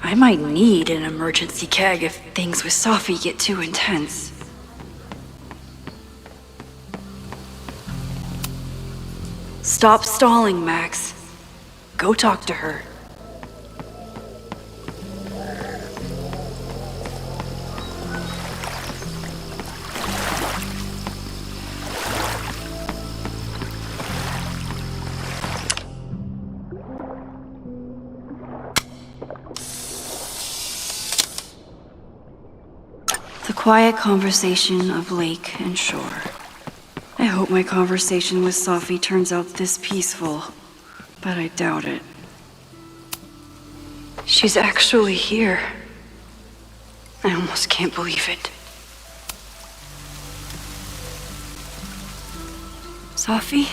S1: I might need an emergency keg if things with Sophie get too intense. Stop stalling, Max. Go talk to her. The quiet conversation of lake and shore. I hope my conversation with Sophie turns out this peaceful, but I doubt it. She's actually here. I almost can't believe it. Sophie?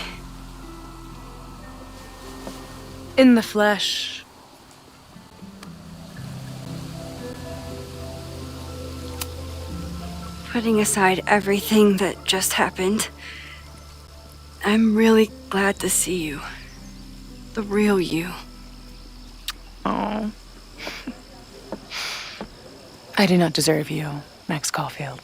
S9: In the flesh.
S1: Putting aside everything that just happened, I'm really glad to see you. The real you.
S9: Oh. I do not deserve you, Max Caulfield.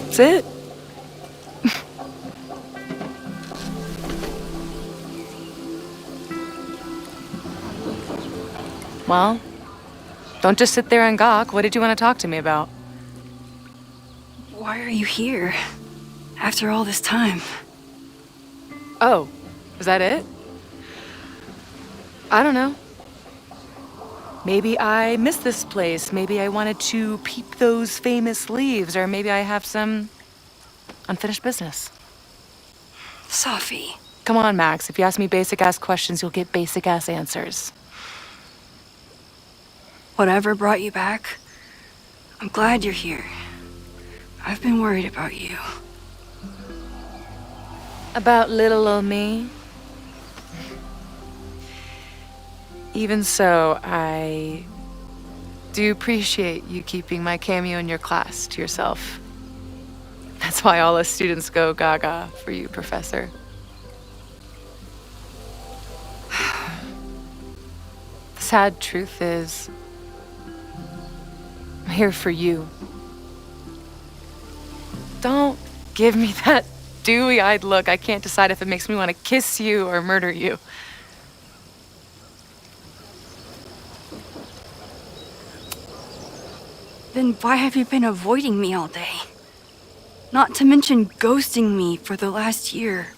S9: That's it. Well, don't just sit there and gawk. What did you want to talk to me about?
S1: Why are you here? After all this time?
S9: Oh, is that it? I don't know. Maybe I missed this place. Maybe I wanted to peep those famous leaves, or maybe I have some unfinished business.
S1: Sophie.
S9: Come on, Max. If you ask me basic-ass questions, you'll get basic-ass answers.
S1: Whatever brought you back, I'm glad you're here. I've been worried about you.
S9: About little old me? Even so, I do appreciate you keeping my cameo in your class to yourself.
S10: That's why all us students go gaga for you, Professor. The sad truth is, I'm here for you. Don't give me that dewy-eyed look. I can't decide if it makes me want to kiss you or murder you.
S1: Then why have you been avoiding me all day? Not to mention ghosting me for the last year.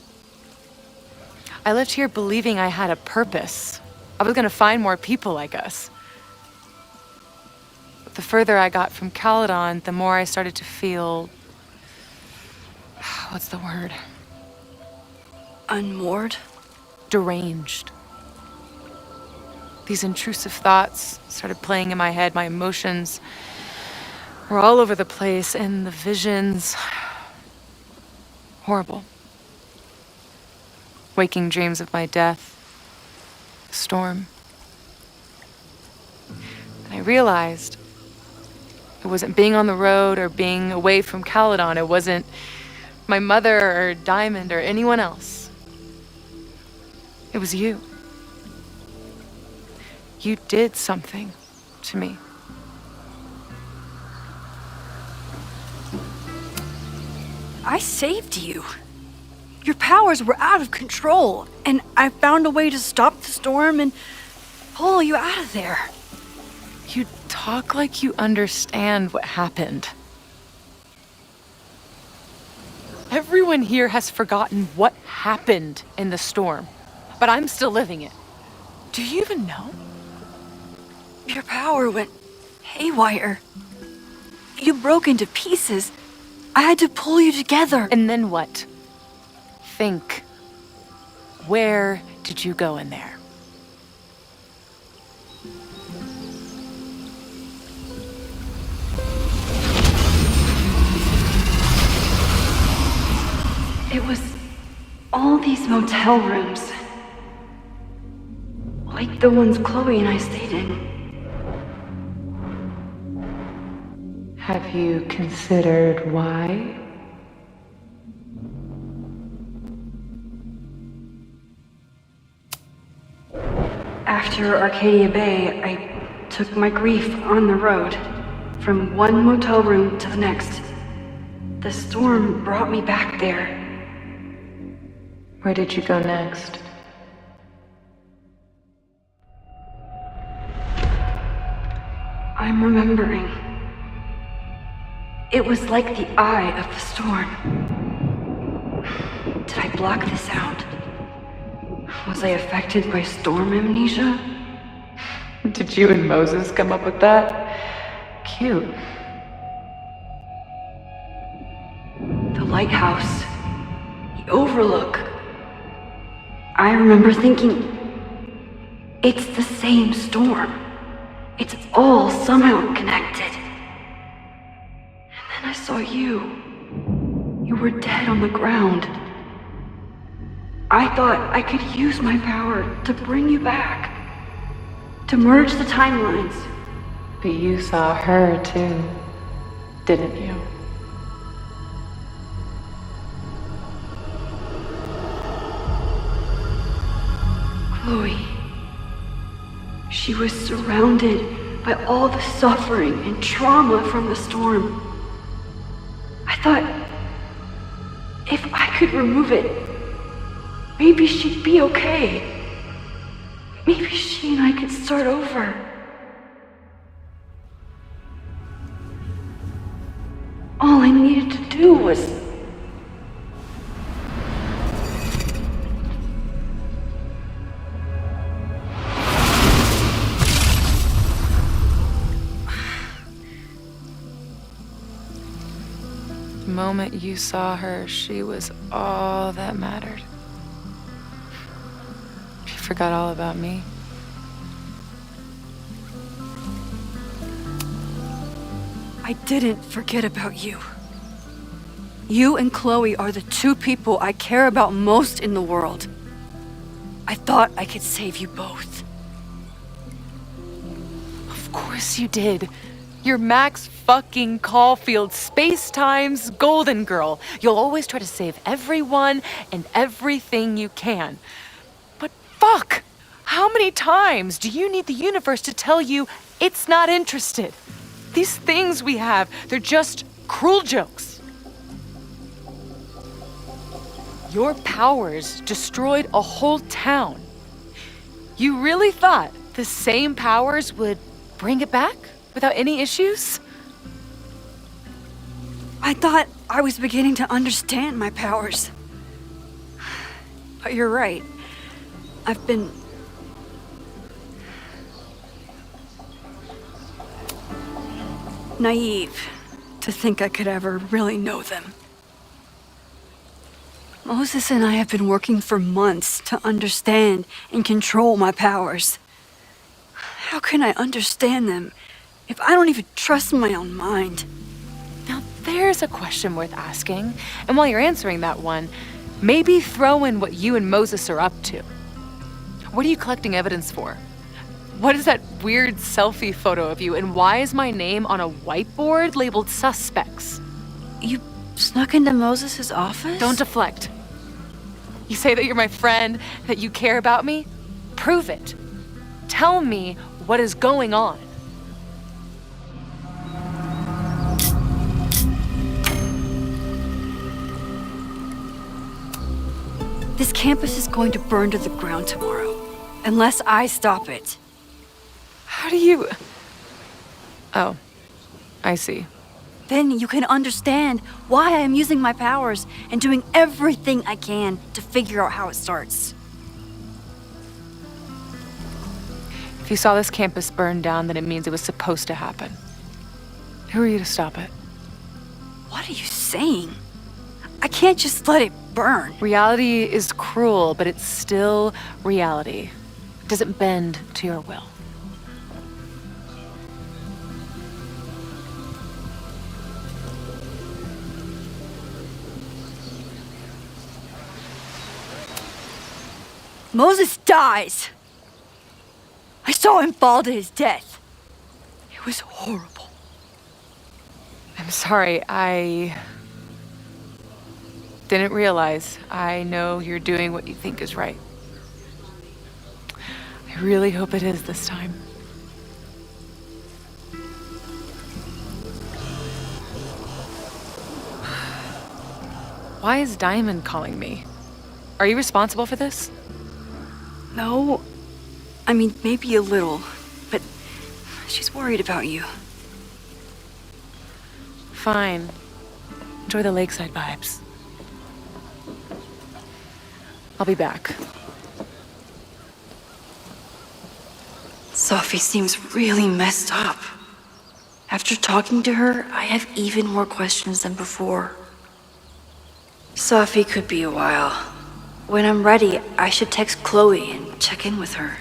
S10: I left here believing I had a purpose. I was gonna find more people like us. But the further I got from Caledon, the more I started to feel... what's the word?
S1: Unmoored?
S10: Deranged. These intrusive thoughts started playing in my head. My emotions were all over the place, and the visions... horrible. Waking dreams of my death. The storm. And I realized it wasn't being on the road or being away from Caledon. It wasn't my mother or Diamond or anyone else. It was you. You did something to me.
S1: I saved you. Your powers were out of control, and I found a way to stop the storm and pull you out of there.
S10: You talk like you understand what happened. Everyone here has forgotten what happened in the storm, but I'm still living it. Do you even know?
S1: Your power went haywire. You broke into pieces. I had to pull you together.
S10: And then what? Think. Where did you go in there?
S1: It was all these motel rooms. Like the ones Chloe and I stayed in.
S15: Have you considered why?
S1: After Arcadia Bay, I took my grief on the road, from one motel room to the next. The storm brought me back there.
S15: Where did you go next?
S1: I'm remembering. It was like the eye of the storm. Did I block this out? Was I affected by storm amnesia?
S15: Did you and Moses come up with that? Cute.
S1: The lighthouse. The overlook. I remember thinking, it's the same storm. It's all somehow connected. And then I saw you. You were dead on the ground. I thought I could use my power to bring you back. To merge the timelines.
S15: But you saw her too, didn't you?
S1: Chloe. She was surrounded by all the suffering and trauma from the storm. I thought, if I could remove it, maybe she'd be okay. Maybe she and I could start over. All I needed to do was...
S10: The moment you saw her, she was all that mattered. She forgot all about me.
S1: I didn't forget about you. You and Chloe are the two people I care about most in the world. I thought I could save you both.
S10: Of course you did.
S16: You're Max fucking Caulfield, Space-Time's golden girl. You'll always try to save everyone and everything you can. But fuck! How many times do you need the universe to tell you it's not interested? These things we have, they're just cruel jokes. Your powers destroyed a whole town. You really thought the same powers would bring it back without any issues?
S1: I thought I was beginning to understand my powers. But you're right. I've been... naive to think I could ever really know them. Moses and I have been working for months to understand and control my powers. How can I understand them if I don't even trust my own mind?
S16: Now there's a question worth asking, and while you're answering that one, maybe throw in what you and Moses are up to. What are you collecting evidence for? What is that weird selfie photo of you, and why is my name on a whiteboard labeled suspects?
S1: You snuck into Moses' office?
S16: Don't deflect. You say that you're my friend, that you care about me? Prove it. Tell me what is going on.
S1: This campus is going to burn to the ground tomorrow, unless I stop it.
S16: How do you... Oh, I see.
S1: Then you can understand why I am using my powers and doing everything I can to figure out how it starts.
S16: If you saw this campus burn down, then it means it was supposed to happen. Who are you to stop it?
S1: What are you saying? I can't just let it burn.
S16: Reality is cruel, but it's still reality. It doesn't bend to your will.
S1: Moses dies. I saw him fall to his death. It was horrible.
S16: I'm sorry, I didn't realize. I know you're doing what you think is right. I really hope it is this time. Why is Diamond calling me? Are you responsible for this?
S1: No. I mean, maybe a little, but she's worried about you.
S16: Fine. Enjoy the lakeside vibes. I'll be back.
S1: Sophie seems really messed up. After talking to her, I have even more questions than before. Sophie could be a while. When I'm ready, I should text Chloe and check in with her.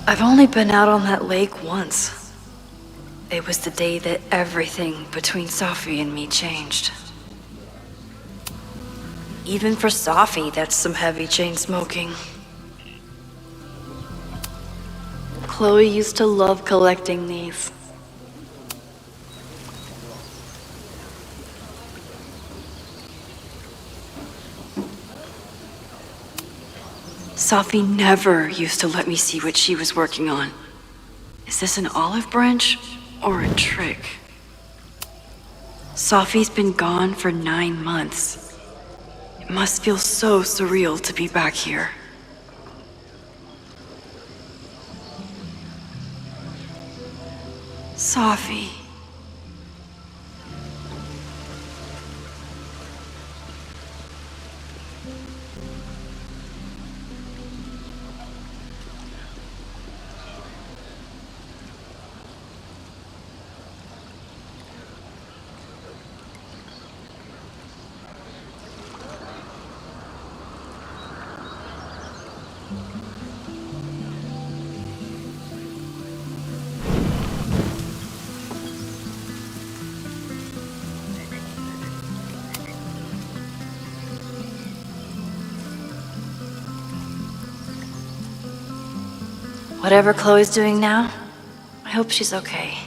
S1: I've only been out on that lake once. It was the day that everything between Sophie and me changed. Even for Sophie, that's some heavy chain smoking. Chloe used to love collecting these. Sophie never used to let me see what she was working on. Is this an olive branch or a trick? Sophie's been gone for 9 months. It must feel so surreal to be back here. Sophie. Whatever Chloe's doing now, I hope she's okay.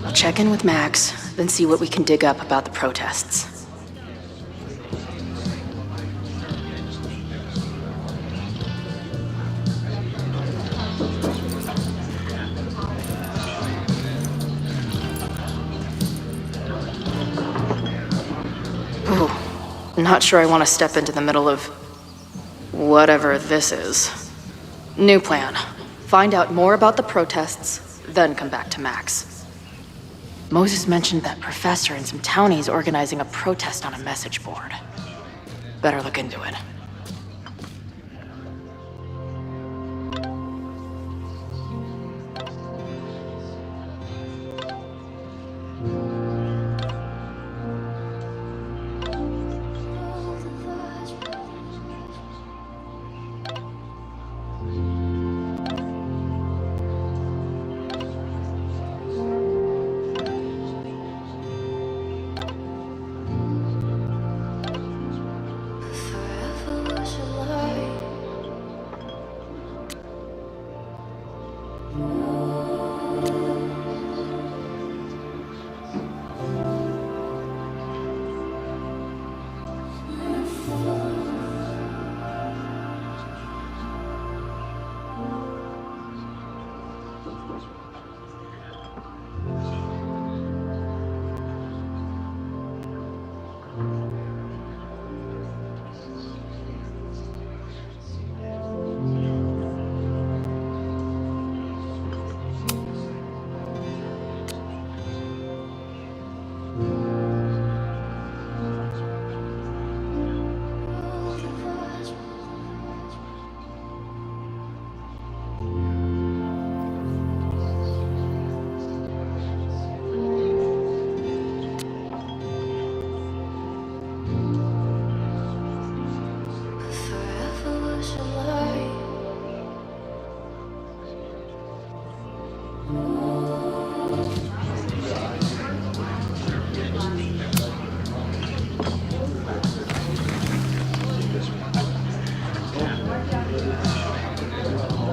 S14: I'll check in with Max, then see what we can dig up about the protests. Ooh, not sure I want to step into the middle of whatever this is. New plan. Find out more about the protests, then come back to Max. Moses mentioned that professor and some townies organizing a protest on a message board. Better look into it.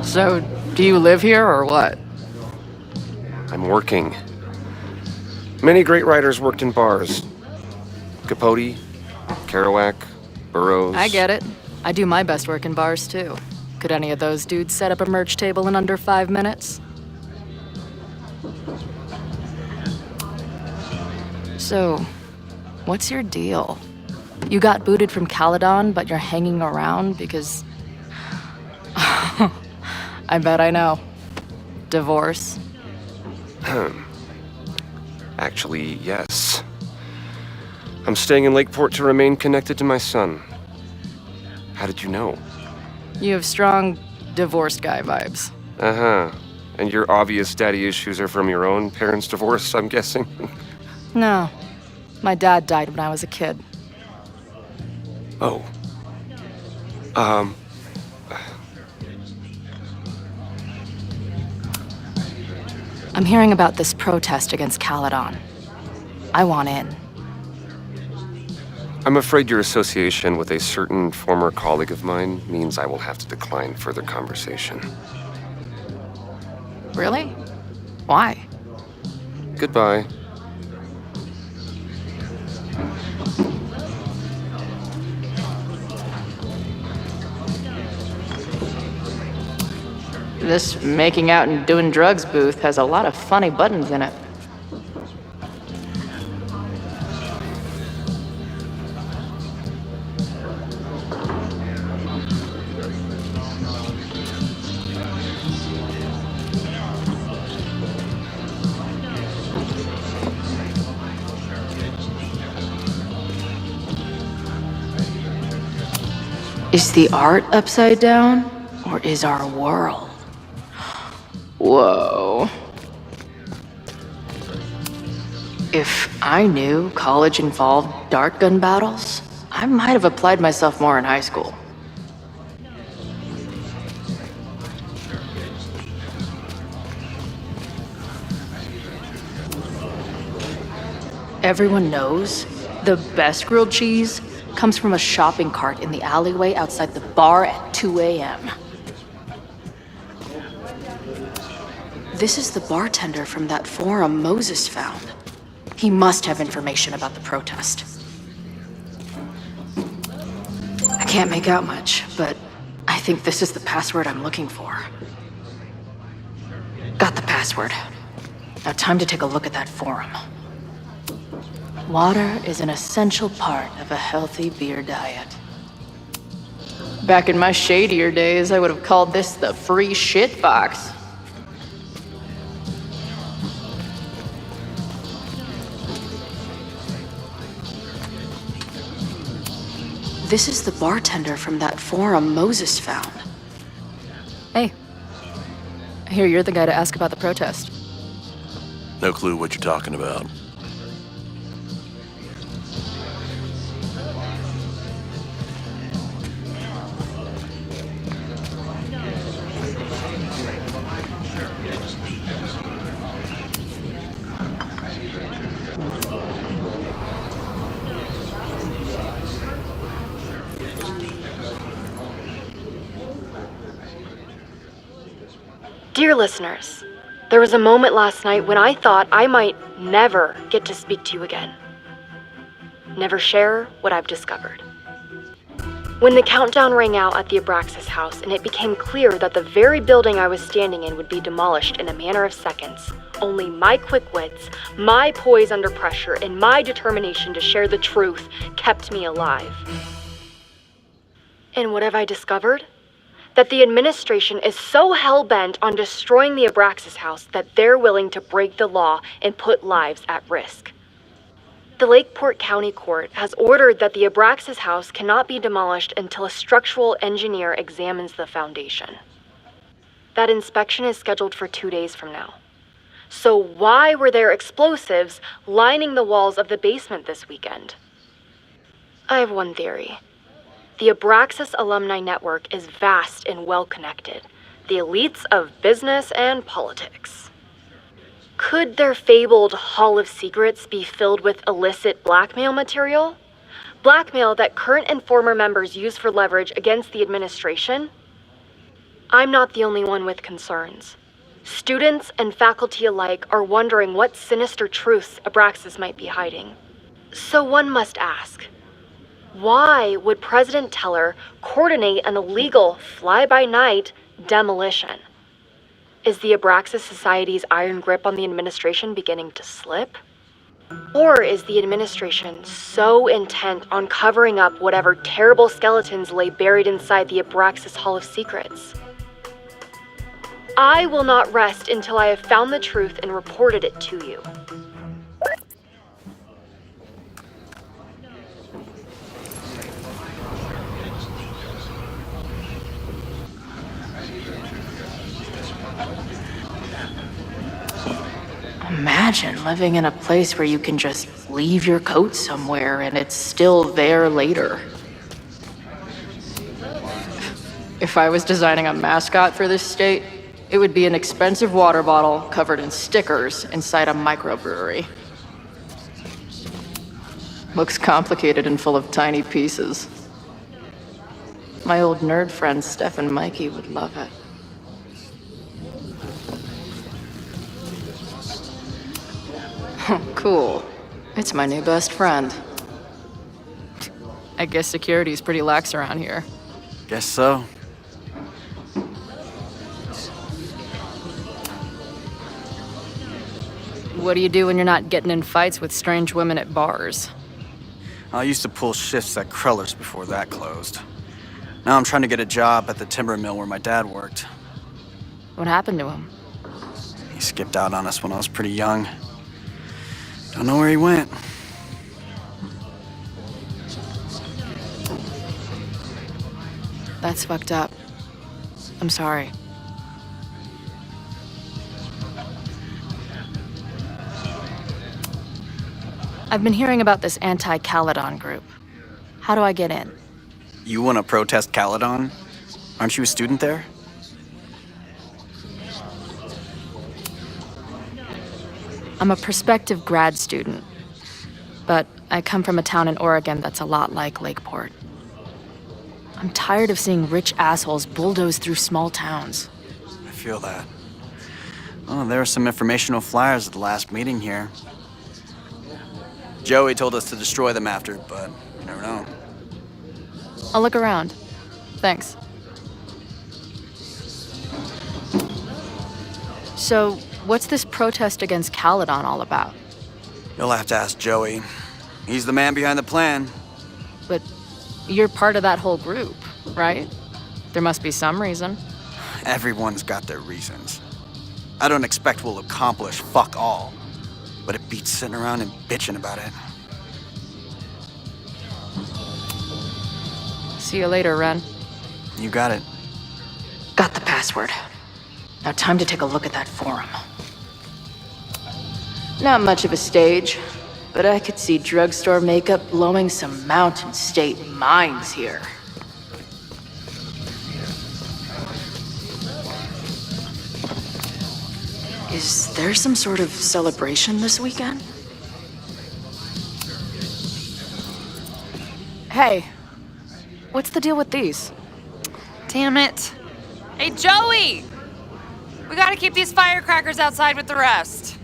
S10: So, do you live here or what?
S17: I'm working. Many great writers worked in bars. Capote, Kerouac, Burroughs.
S10: I get it. I do my best work in bars too. Could any of those dudes set up a merch table in under 5 minutes? So, what's your deal? You got booted from Caledon, but you're hanging around because... I bet I know. Divorce?
S17: Actually, yes. I'm staying in Lakeport to remain connected to my son. How did you know?
S10: You have strong divorced guy vibes.
S17: Uh-huh. And your obvious daddy issues are from your own parents' divorce, I'm guessing?
S10: No. My dad died when I was a kid.
S17: Oh.
S10: I'm hearing about this protest against Caledon. I want in.
S17: I'm afraid your association with a certain former colleague of mine means I will have to decline further conversation.
S10: Really? Why?
S17: Goodbye.
S14: This making out and doing drugs booth has a lot of funny buttons in it. Is the art upside down, or is our world? Whoa. If I knew college involved dart gun battles, I might have applied myself more in high school. Everyone knows The best grilled cheese comes from a shopping cart in the alleyway outside the bar at 2 a.m. This is the bartender from that forum Moses found. He must have information about the protest. I can't make out much, but I think this is the password I'm looking for. Got the password. Now time to take a look at that forum. Water is an essential part of a healthy beer diet. Back in my shadier days, I would have called this the free shit box. This is the bartender from that forum Moses found.
S10: Hey. I hear you're the guy to ask about the protest.
S4: No clue what you're talking about.
S8: Dear listeners, there was a moment last night when I thought I might never get to speak to you again. Never share what I've discovered. When the countdown rang out at the Abraxas house and it became clear that the very building I was standing in would be demolished in a matter of seconds, only my quick wits, my poise under pressure, and my determination to share the truth kept me alive. And what have I discovered? That the administration is so hell-bent on destroying the Abraxas house that they're willing to break the law and put lives at risk. The Lakeport County Court has ordered that the Abraxas house cannot be demolished until a structural engineer examines the foundation. That inspection is scheduled for 2 days from now. So why were there explosives lining the walls of the basement this weekend? I have one theory. The Abraxas alumni network is vast and well-connected, the elites of business and politics. Could their fabled Hall of Secrets be filled with illicit blackmail material? Blackmail that current and former members use for leverage against the administration? I'm not the only one with concerns. Students and faculty alike are wondering what sinister truths Abraxas might be hiding. So one must ask, why would President Teller coordinate an illegal fly-by-night demolition? Is the Abraxas Society's iron grip on the administration beginning to slip? Or is the administration so intent on covering up whatever terrible skeletons lay buried inside the Abraxas Hall of Secrets? I will not rest until I have found the truth and reported it to you.
S14: Imagine living in a place where you can just leave your coat somewhere and it's still there later. If I was designing a mascot for this state, it would be an expensive water bottle covered in stickers inside a microbrewery. Looks complicated and full of tiny pieces. My old nerd friends Steph and Mikey would love it. Cool. It's my new best friend.
S10: I guess security's pretty lax around here.
S18: Guess so.
S10: What do you do when you're not getting in fights with strange women at bars?
S18: I used to pull shifts at Kreller's before that closed. Now I'm trying to get a job at the timber mill where my dad worked.
S10: What happened to him?
S18: He skipped out on us when I was pretty young. Don't know where he went.
S10: That's fucked up. I'm sorry. I've been hearing about this anti-Caledon group. How do I get in?
S18: You want to protest Caledon? Aren't you a student there?
S10: I'm a prospective grad student, but I come from a town in Oregon that's a lot like Lakeport. I'm tired of seeing rich assholes bulldoze through small towns.
S18: I feel that. Oh, there were some informational flyers at the last meeting here. Joey told us to destroy them after, but you never know.
S10: I'll look around. Thanks. So, what's this protest against Caledon all about?
S18: You'll have to ask Joey. He's the man behind the plan.
S10: But you're part of that whole group, right? There must be some reason.
S18: Everyone's got their reasons. I don't expect we'll accomplish fuck all, but it beats sitting around and bitching about it.
S10: See you later, Ren.
S18: You got it.
S14: Got the password. Now time to take a look at that forum. Not much of a stage, but I could see drugstore makeup blowing some Mountain State minds here. Is there some sort of celebration this weekend?
S10: Hey, what's the deal with these?
S16: Damn it. Hey, Joey! We gotta keep these firecrackers outside with the rest.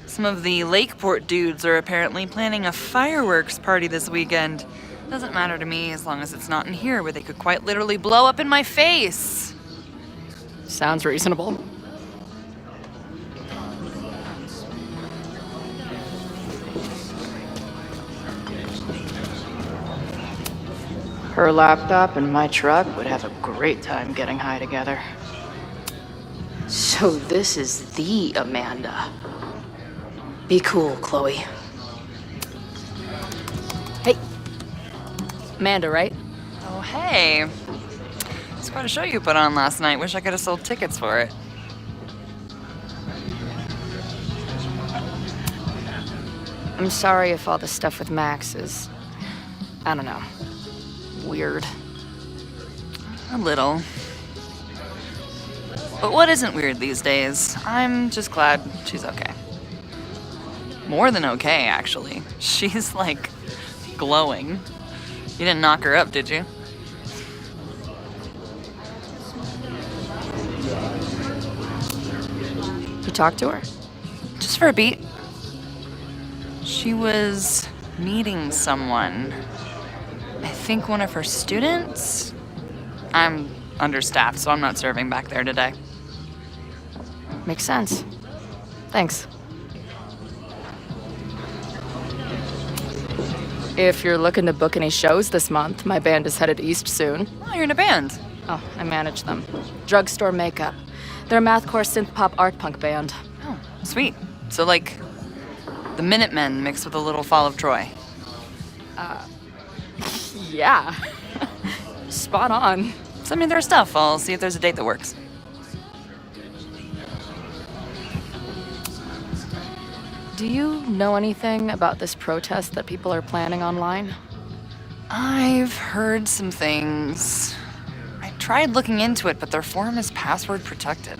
S16: Some of the Lakeport dudes are apparently planning a fireworks party this weekend. Doesn't matter to me as long as it's not in here where they could quite literally blow up in my face.
S10: Sounds reasonable.
S14: Her laptop and my truck would have a great time getting high together. So this is the Amanda. Be cool, Chloe.
S10: Hey. Amanda, right?
S16: Oh, hey. It's quite a show you put on last night. Wish I could have sold tickets for it.
S10: I'm sorry if all the stuff with Max is, I don't know, weird.
S16: A little. But what isn't weird these days? I'm just glad she's okay. More than okay, actually. She's, like, glowing. You didn't knock her up, did you?
S10: You talked to her?
S16: Just for a beat. She was meeting someone. I think one of her students? I'm understaffed, so I'm not serving back there today.
S10: Makes sense. Thanks. If you're looking to book any shows this month, my band is headed east soon.
S16: Oh, you're in a band?
S10: Oh, I manage them. Drugstore Makeup. They're a mathcore synth-pop art punk band.
S16: Oh, sweet. So, like, the Minutemen mixed with a little Fall of Troy.
S10: Yeah. Spot on.
S16: Send me their stuff. I'll see if there's a date that works.
S10: Do you know anything about this protest that people are planning online?
S16: I've heard some things. I tried looking into it, but their forum is password protected.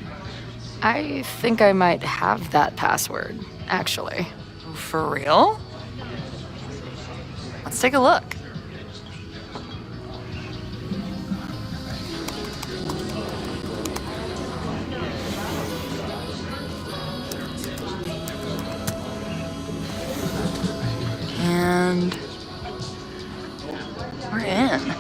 S10: I think I might have that password, actually.
S16: For real? Let's take a look. And we're in.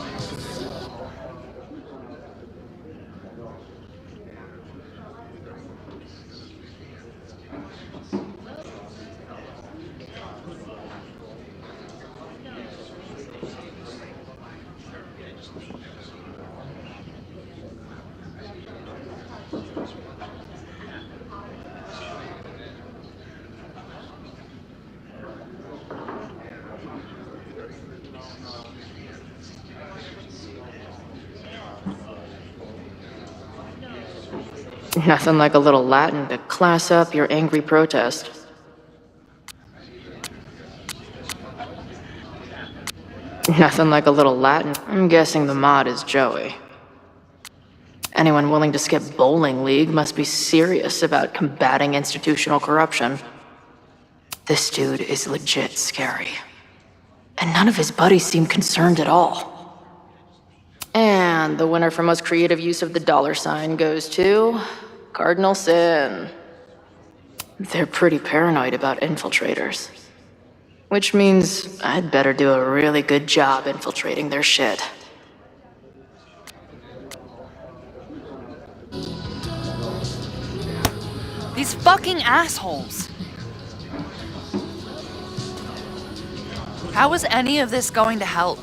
S14: Nothing like a little Latin to class up your angry protest. Nothing like a little Latin. I'm guessing the mod is Joey. Anyone willing to skip bowling league must be serious about combating institutional corruption. This dude is legit scary. And none of his buddies seem concerned at all. And the winner for most creative use of the $sign goes to Cardinal Sin. They're pretty paranoid about infiltrators. Which means I'd better do a really good job infiltrating their shit.
S2: These fucking assholes! How is any of this going to help?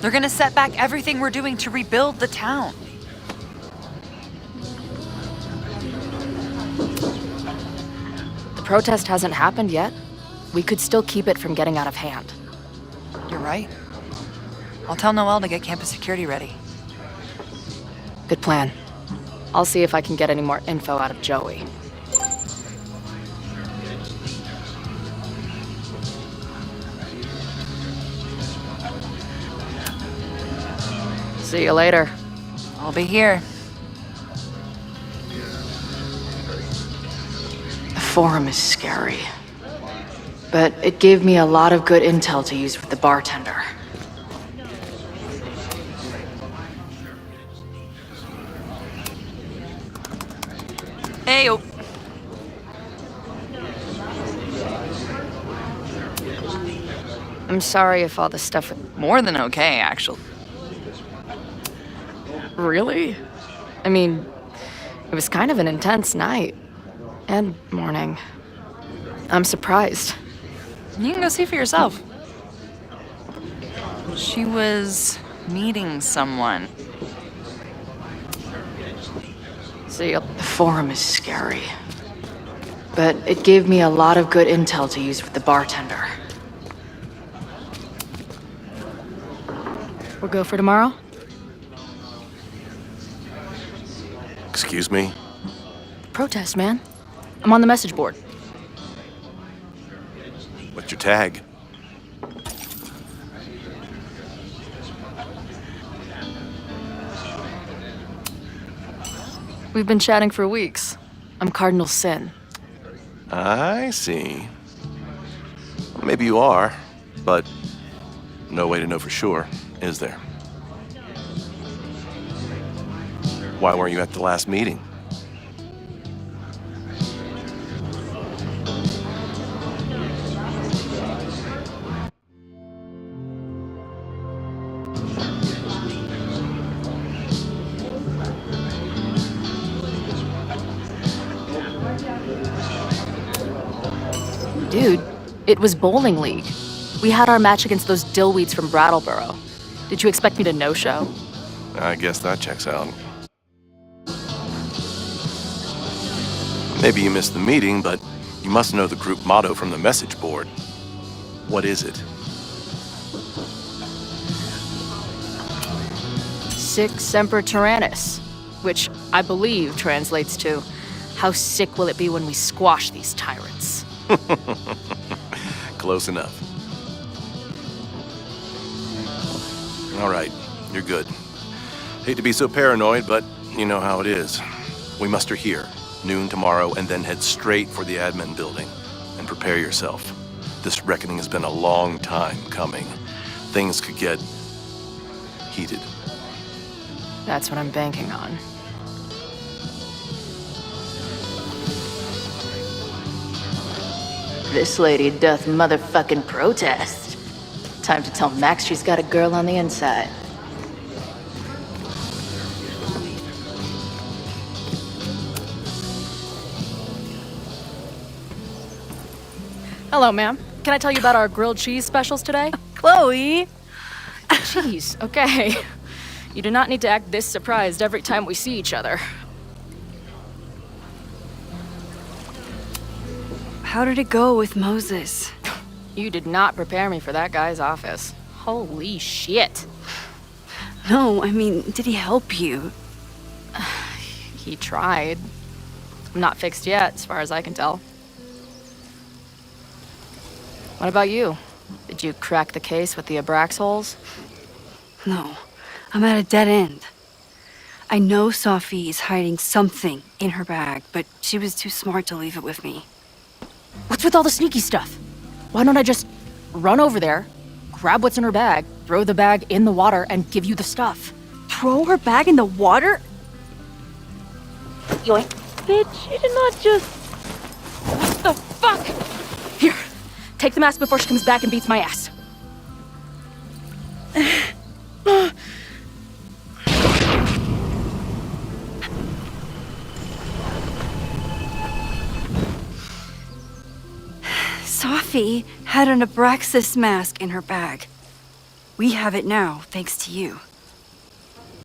S2: They're gonna set back everything we're doing to rebuild the town. The protest hasn't happened yet. We could still keep it from getting out of hand.
S12: You're right. I'll tell Noelle to get campus security ready.
S2: Good plan. I'll see if I can get any more info out of Joey. See you later.
S12: I'll be here.
S14: The forum is scary. But it gave me a lot of good intel to use with the bartender.
S12: Ayo.
S2: I'm sorry if all this stuff...
S12: More than okay, actually.
S2: Really? I mean, it was kind of an intense night. And morning. I'm surprised.
S12: You can go see for yourself. She was meeting someone.
S2: See you.
S14: The forum is scary. But it gave me a lot of good intel to use with the bartender.
S2: We'll go for tomorrow?
S17: Excuse me?
S2: Protest, man. I'm on the message board.
S17: What's your tag?
S2: We've been chatting for weeks. I'm Cardinal Sin.
S17: I see. Maybe you are, but no way to know for sure, is there? Why weren't you at the last meeting?
S2: Dude, it was bowling league. We had our match against those dillweeds from Brattleboro. Did you expect me to no-show?
S17: I guess that checks out. Maybe you missed the meeting, but you must know the group motto from the message board. What is it?
S2: Sic Semper Tyrannis, which I believe translates to, how sick will it be when we squash these tyrants?
S17: Close enough. All right, you're good. Hate to be so paranoid, but you know how it is. We muster here, noon tomorrow, and then head straight for the admin building. And prepare yourself. This reckoning has been a long time coming. Things could get heated.
S2: That's what I'm banking on.
S14: This lady doth motherfucking protest. Time to tell Max she's got a girl on the inside.
S2: Hello, ma'am. Can I tell you about our grilled cheese specials today?
S1: Chloe!
S2: Jeez, okay. You do not need to act this surprised every time we see each other.
S1: How did it go with Moses?
S2: You did not prepare me for that guy's office. Holy shit.
S1: No, I mean, did he help you?
S2: He tried. Not fixed yet, as far as I can tell. What about you? Did you crack the case with the Abrax holes?
S1: No, I'm at a dead end. I know Sophie is hiding something in her bag, but she was too smart to leave it with me.
S2: What's with all the sneaky stuff?
S10: Why don't I just run over there, grab what's in her bag, throw the bag in the water, and give you the stuff?
S9: Throw her bag in the water?
S10: Yoink.
S16: Bitch, you did not just...
S10: What the fuck? Here, take the mask before she comes back and beats my ass.
S1: Sophie had an Abraxas mask in her bag. We have it now, thanks to you.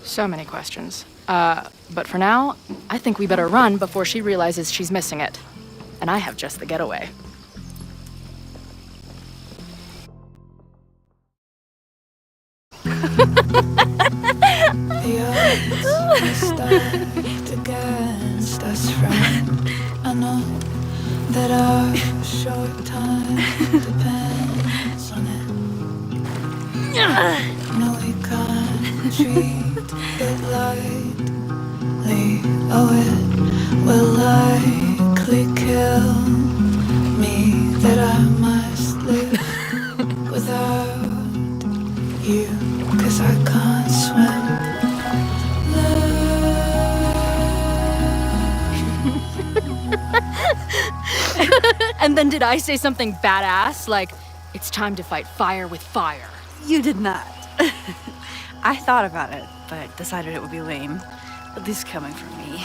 S10: So many questions. But for now, I think we better run before she realizes she's missing it. And I have just the getaway.
S19: The odds are stacked against us, friend. I know that our short time depends on it. No, we can't treat it lightly. Oh, it will likely kill me that I must live without you, 'cause I can't swim.
S10: And then did I say something badass? Like, it's time to fight fire with fire.
S1: You did not. I thought about it, but decided it would be lame. At least coming from me.